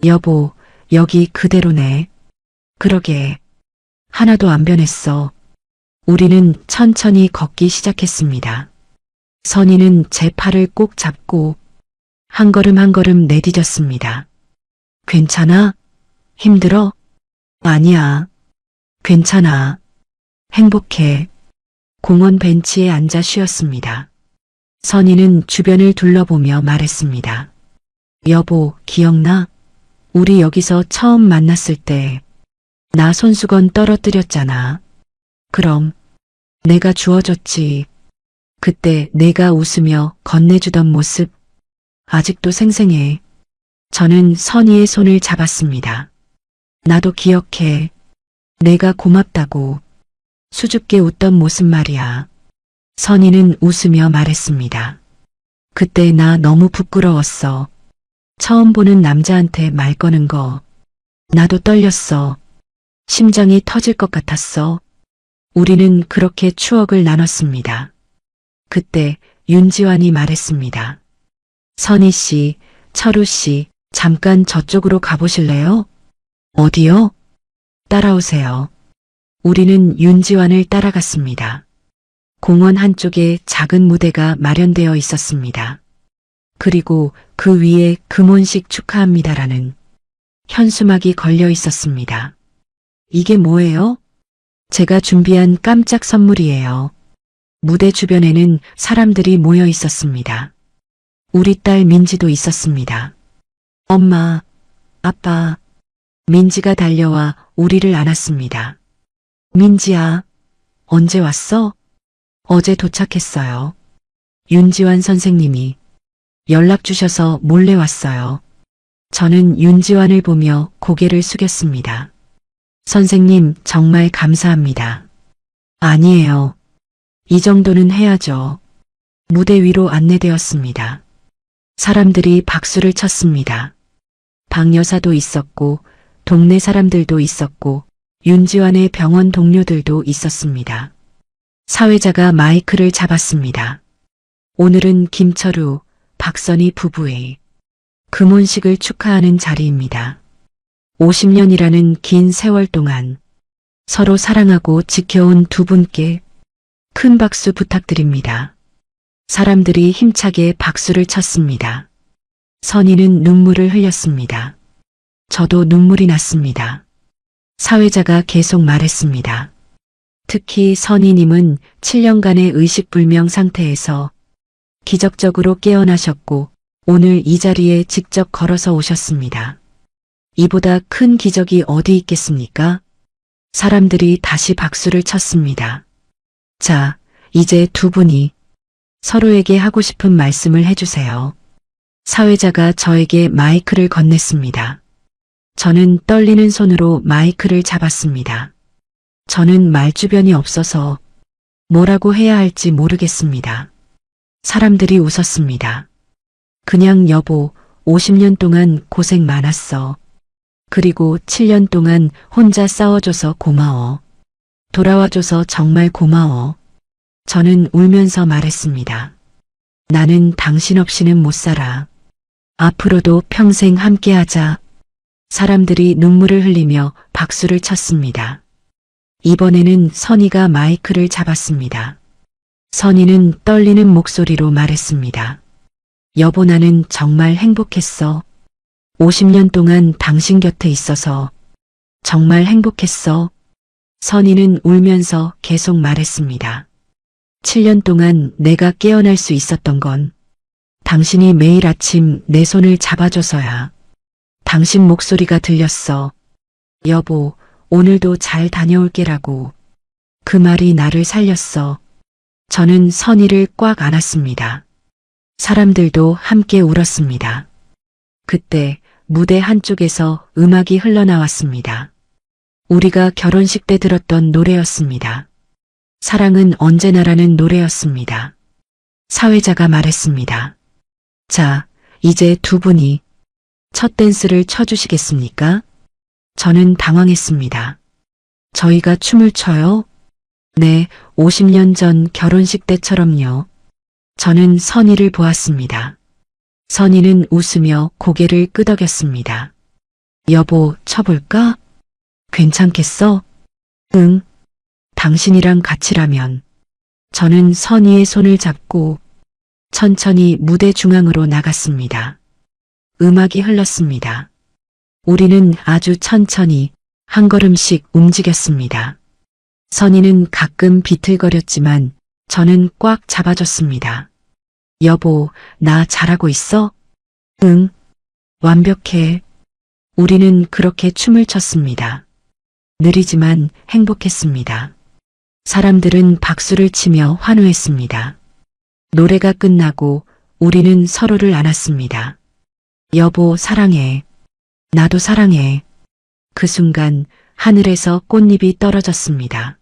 여보, 여기 그대로네. 그러게. 하나도 안 변했어. 우리는 천천히 걷기 시작했습니다. 선희는 제 팔을 꼭 잡고 한 걸음 한 걸음 내디뎠습니다. 괜찮아? 힘들어? 아니야. 괜찮아. 행복해. 공원 벤치에 앉아 쉬었습니다. 선희는 주변을 둘러보며 말했습니다. 여보, 기억나? 우리 여기서 처음 만났을 때 나 손수건 떨어뜨렸잖아. 그럼 내가 주워줬지. 그때 내가 웃으며 건네주던 모습 아직도 생생해. 저는 선희의 손을 잡았습니다. 나도 기억해. 내가 고맙다고 수줍게 웃던 모습 말이야. 선희는 웃으며 말했습니다. 그때 나 너무 부끄러웠어. 처음 보는 남자한테 말 거는 거. 나도 떨렸어. 심장이 터질 것 같았어. 우리는 그렇게 추억을 나눴습니다. 그때 윤지환이 말했습니다. 선희 씨, 철우 씨, 잠깐 저쪽으로 가보실래요? 어디요? 따라오세요. 우리는 윤지환을 따라갔습니다. 공원 한쪽에 작은 무대가 마련되어 있었습니다. 그리고 그 위에 금혼식 축하합니다라는 현수막이 걸려 있었습니다. 이게 뭐예요? 제가 준비한 깜짝 선물이에요. 무대 주변에는 사람들이 모여 있었습니다. 우리 딸 민지도 있었습니다. 엄마, 아빠, 민지가 달려와 우리를 안았습니다. 민지야, 언제 왔어? 어제 도착했어요. 윤지환 선생님이 연락 주셔서 몰래 왔어요. 저는 윤지환을 보며 고개를 숙였습니다. 선생님, 정말 감사합니다. 아니에요. 이 정도는 해야죠. 무대 위로 안내되었습니다. 사람들이 박수를 쳤습니다. 박 여사도 있었고, 동네 사람들도 있었고, 윤지환의 병원 동료들도 있었습니다. 사회자가 마이크를 잡았습니다. 오늘은 김철우, 박선희 부부의 금혼식을 축하하는 자리입니다. 50년이라는 긴 세월 동안 서로 사랑하고 지켜온 두 분께 큰 박수 부탁드립니다. 사람들이 힘차게 박수를 쳤습니다. 선희는 눈물을 흘렸습니다. 저도 눈물이 났습니다. 사회자가 계속 말했습니다. 특히 선희님은 7년간의 의식불명 상태에서 기적적으로 깨어나셨고 오늘 이 자리에 직접 걸어서 오셨습니다. 이보다 큰 기적이 어디 있겠습니까? 사람들이 다시 박수를 쳤습니다. 자, 이제 두 분이 서로에게 하고 싶은 말씀을 해주세요. 사회자가 저에게 마이크를 건넸습니다. 저는 떨리는 손으로 마이크를 잡았습니다. 저는 말주변이 없어서 뭐라고 해야 할지 모르겠습니다. 사람들이 웃었습니다. 그냥 여보, 50년 동안 고생 많았어. 그리고 7년 동안 혼자 싸워줘서 고마워. 돌아와줘서 정말 고마워. 저는 울면서 말했습니다. 나는 당신 없이는 못 살아. 앞으로도 평생 함께하자. 사람들이 눈물을 흘리며 박수를 쳤습니다. 이번에는 선희가 마이크를 잡았습니다. 선희는 떨리는 목소리로 말했습니다. 여보, 나는 정말 행복했어. 50년 동안 당신 곁에 있어서 정말 행복했어. 선희는 울면서 계속 말했습니다. 7년 동안 내가 깨어날 수 있었던 건 당신이 매일 아침 내 손을 잡아줘서야. 당신 목소리가 들렸어. 여보, 오늘도 잘 다녀올게라고. 그 말이 나를 살렸어. 저는 선희를 꽉 안았습니다. 사람들도 함께 울었습니다. 그때 무대 한쪽에서 음악이 흘러나왔습니다. 우리가 결혼식 때 들었던 노래였습니다. 사랑은 언제나라는 노래였습니다. 사회자가 말했습니다. 자, 이제 두 분이 첫 댄스를 춰주시겠습니까? 저는 당황했습니다. 저희가 춤을 춰요? 네, 50년 전 결혼식 때처럼요. 저는 선희를 보았습니다. 선희는 웃으며 고개를 끄덕였습니다. 여보, 쳐볼까? 괜찮겠어? 응. 당신이랑 같이라면. 저는 선희의 손을 잡고 천천히 무대 중앙으로 나갔습니다. 음악이 흘렀습니다. 우리는 아주 천천히 한 걸음씩 움직였습니다. 선희는 가끔 비틀거렸지만 저는 꽉 잡아줬습니다. 여보, 나 잘하고 있어? 응, 완벽해. 우리는 그렇게 춤을 췄습니다. 느리지만 행복했습니다. 사람들은 박수를 치며 환호했습니다. 노래가 끝나고 우리는 서로를 안았습니다. 여보, 사랑해. 나도 사랑해. 그 순간 하늘에서 꽃잎이 떨어졌습니다.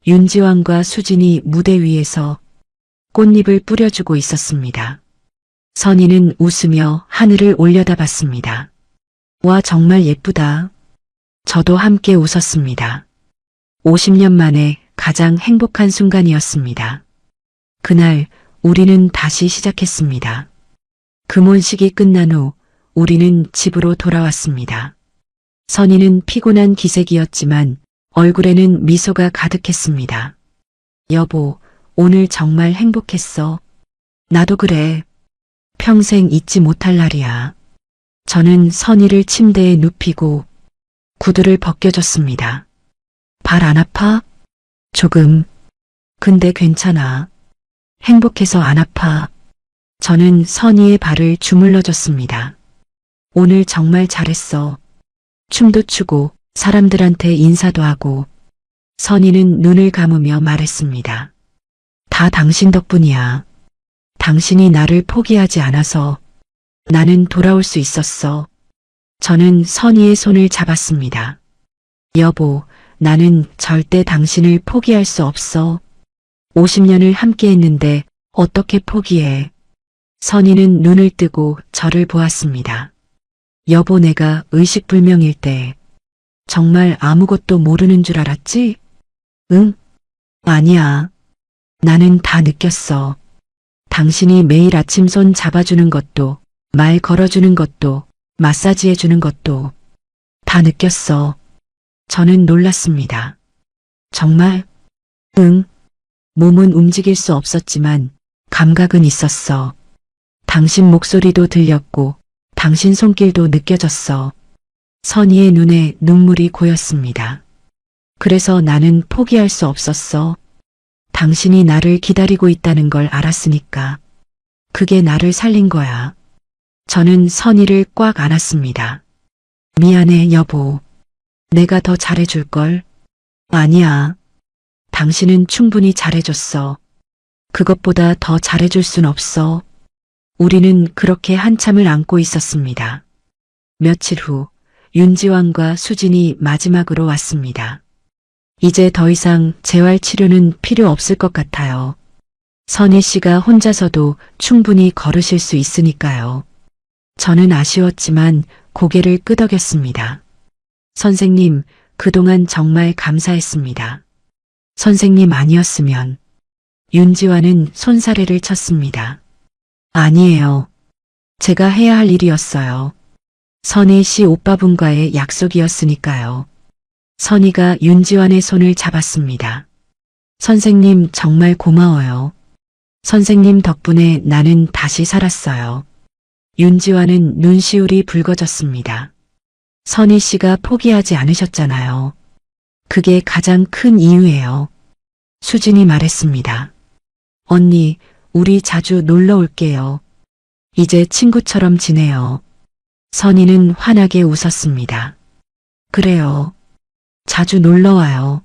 윤지환과 수진이 무대 위에서 꽃잎을 뿌려주고 있었습니다. 선희는 웃으며 하늘을 올려다봤습니다. 와, 정말 예쁘다. 저도 함께 웃었습니다. 50년 만에 가장 행복한 순간이었습니다. 그날 우리는 다시 시작했습니다. 금혼식이 끝난 후 우리는 집으로 돌아왔습니다. 선희는 피곤한 기색이었지만 얼굴에는 미소가 가득했습니다. 여보, 오늘 정말 행복했어. 나도 그래. 평생 잊지 못할 날이야. 저는 선희를 침대에 눕히고 구두를 벗겨줬습니다. 발 안 아파? 조금. 근데 괜찮아. 행복해서 안 아파. 저는 선희의 발을 주물러줬습니다. 오늘 정말 잘했어. 춤도 추고 사람들한테 인사도 하고. 선희는 눈을 감으며 말했습니다. 다 당신 덕분이야. 당신이 나를 포기하지 않아서 나는 돌아올 수 있었어. 저는 선희의 손을 잡았습니다. 여보, 나는 절대 당신을 포기할 수 없어. 50년을 함께 했는데 어떻게 포기해. 선희는 눈을 뜨고 저를 보았습니다. 여보, 내가 의식불명일 때 정말 아무것도 모르는 줄 알았지? 응? 아니야. 나는 다 느꼈어. 당신이 매일 아침 손 잡아주는 것도, 말 걸어주는 것도, 마사지해주는 것도 다 느꼈어. 저는 놀랐습니다. 정말? 응. 몸은 움직일 수 없었지만 감각은 있었어. 당신 목소리도 들렸고 당신 손길도 느껴졌어. 선희의 눈에 눈물이 고였습니다. 그래서 나는 포기할 수 없었어. 당신이 나를 기다리고 있다는 걸 알았으니까. 그게 나를 살린 거야. 저는 선희를 꽉 안았습니다. 미안해, 여보. 내가 더 잘해줄걸? 아니야. 당신은 충분히 잘해줬어. 그것보다 더 잘해줄 순 없어. 우리는 그렇게 한참을 안고 있었습니다. 며칠 후 윤지왕과 수진이 마지막으로 왔습니다. 이제 더 이상 재활 치료는 필요 없을 것 같아요. 선희 씨가 혼자서도 충분히 걸으실 수 있으니까요. 저는 아쉬웠지만 고개를 끄덕였습니다. 선생님, 그동안 정말 감사했습니다. 선생님 아니었으면. 윤지환은 손사래를 쳤습니다. 아니에요. 제가 해야 할 일이었어요. 선희 씨 오빠분과의 약속이었으니까요. 선희가 윤지환의 손을 잡았습니다. 선생님 정말 고마워요. 선생님 덕분에 나는 다시 살았어요. 윤지환은 눈시울이 붉어졌습니다. 선희 씨가 포기하지 않으셨잖아요. 그게 가장 큰 이유예요. 수진이 말했습니다. 언니, 우리 자주 놀러 올게요. 이제 친구처럼 지내요. 선희는 환하게 웃었습니다. 그래요. 자주 놀러 와요.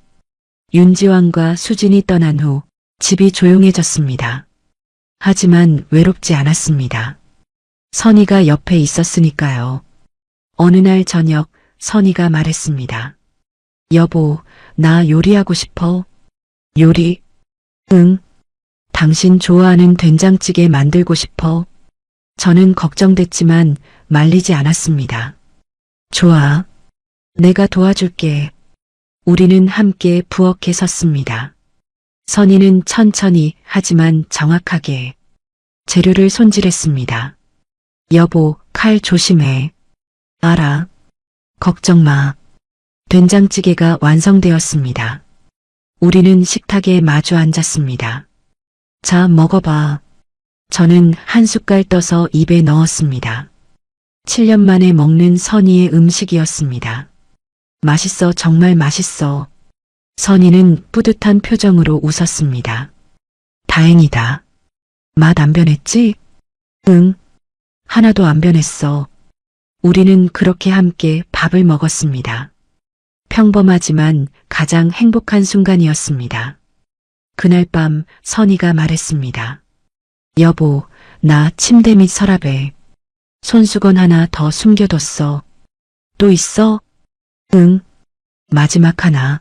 윤지환과 수진이 떠난 후 집이 조용해졌습니다. 하지만 외롭지 않았습니다. 선희가 옆에 있었으니까요. 어느 날 저녁 선희가 말했습니다. 여보, 나 요리하고 싶어. 요리? 응. 당신 좋아하는 된장찌개 만들고 싶어. 저는 걱정됐지만 말리지 않았습니다. 좋아. 내가 도와줄게. 우리는 함께 부엌에 섰습니다. 선희는 천천히 하지만 정확하게 재료를 손질했습니다. 여보, 칼 조심해. 알아. 걱정 마. 된장찌개가 완성되었습니다. 우리는 식탁에 마주 앉았습니다. 자, 먹어봐. 저는 한 숟갈 떠서 입에 넣었습니다. 7년 만에 먹는 선희의 음식이었습니다. 맛있어, 정말 맛있어. 선희는 뿌듯한 표정으로 웃었습니다. 다행이다. 맛 안 변했지? 응. 하나도 안 변했어. 우리는 그렇게 함께 밥을 먹었습니다. 평범하지만 가장 행복한 순간이었습니다. 그날 밤 선희가 말했습니다. 여보, 나 침대 밑 서랍에 손수건 하나 더 숨겨뒀어. 또 있어? 응. 마지막 하나.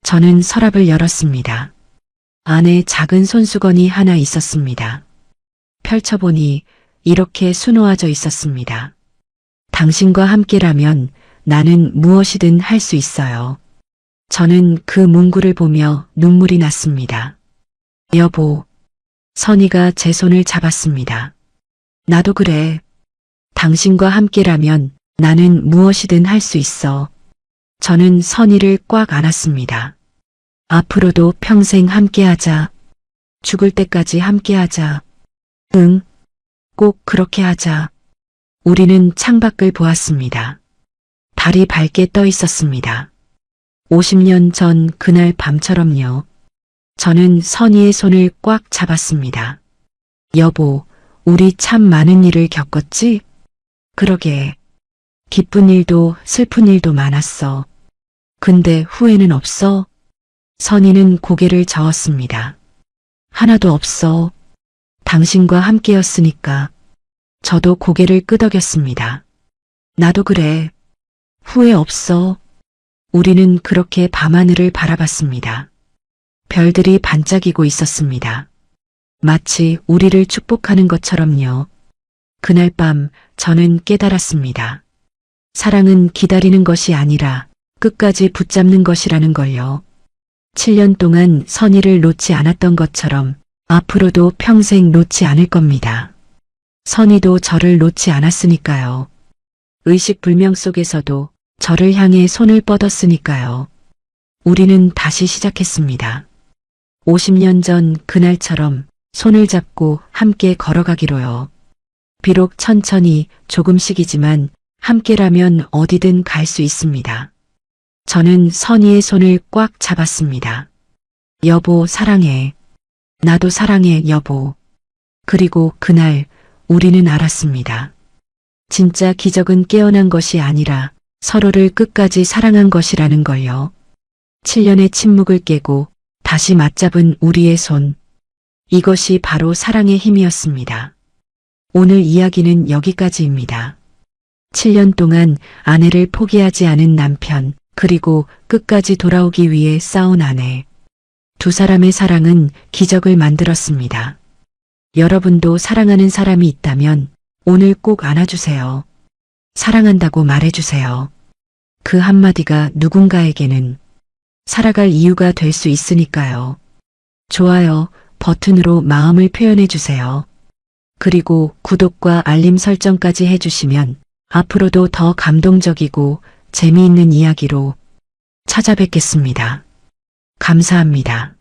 저는 서랍을 열었습니다. 안에 작은 손수건이 하나 있었습니다. 펼쳐보니 이렇게 수놓아져 있었습니다. 당신과 함께라면 나는 무엇이든 할 수 있어요. 저는 그 문구를 보며 눈물이 났습니다. 여보. 선희가 제 손을 잡았습니다. 나도 그래. 당신과 함께라면 나는 무엇이든 할 수 있어. 저는 선희를 꽉 안았습니다. 앞으로도 평생 함께하자. 죽을 때까지 함께하자. 응, 꼭 그렇게 하자. 우리는 창밖을 보았습니다. 달이 밝게 떠 있었습니다. 50년 전 그날 밤처럼요. 저는 선희의 손을 꽉 잡았습니다. 여보, 우리 참 많은 일을 겪었지? 그러게. 기쁜 일도 슬픈 일도 많았어. 근데 후회는 없어? 선희는 고개를 저었습니다. 하나도 없어. 당신과 함께였으니까. 저도 고개를 끄덕였습니다. 나도 그래. 후회 없어. 우리는 그렇게 밤하늘을 바라봤습니다. 별들이 반짝이고 있었습니다. 마치 우리를 축복하는 것처럼요. 그날 밤 저는 깨달았습니다. 사랑은 기다리는 것이 아니라 끝까지 붙잡는 것이라는 걸요. 7년 동안 선희를 놓지 않았던 것처럼 앞으로도 평생 놓지 않을 겁니다. 선희도 저를 놓지 않았으니까요. 의식불명 속에서도 저를 향해 손을 뻗었으니까요. 우리는 다시 시작했습니다. 50년 전 그날처럼 손을 잡고 함께 걸어가기로요. 비록 천천히 조금씩이지만 함께라면 어디든 갈 수 있습니다. 저는 선희의 손을 꽉 잡았습니다. 여보, 사랑해. 나도 사랑해, 여보. 그리고 그날 우리는 알았습니다. 진짜 기적은 깨어난 것이 아니라 서로를 끝까지 사랑한 것이라는 걸요. 7년의 침묵을 깨고 다시 맞잡은 우리의 손. 이것이 바로 사랑의 힘이었습니다. 오늘 이야기는 여기까지입니다. 7년 동안 아내를 포기하지 않은 남편, 그리고 끝까지 돌아오기 위해 싸운 아내. 두 사람의 사랑은 기적을 만들었습니다. 여러분도 사랑하는 사람이 있다면 오늘 꼭 안아주세요. 사랑한다고 말해주세요. 그 한마디가 누군가에게는 살아갈 이유가 될 수 있으니까요. 좋아요 버튼으로 마음을 표현해주세요. 그리고 구독과 알림 설정까지 해주시면 앞으로도 더 감동적이고 재미있는 이야기로 찾아뵙겠습니다. 감사합니다.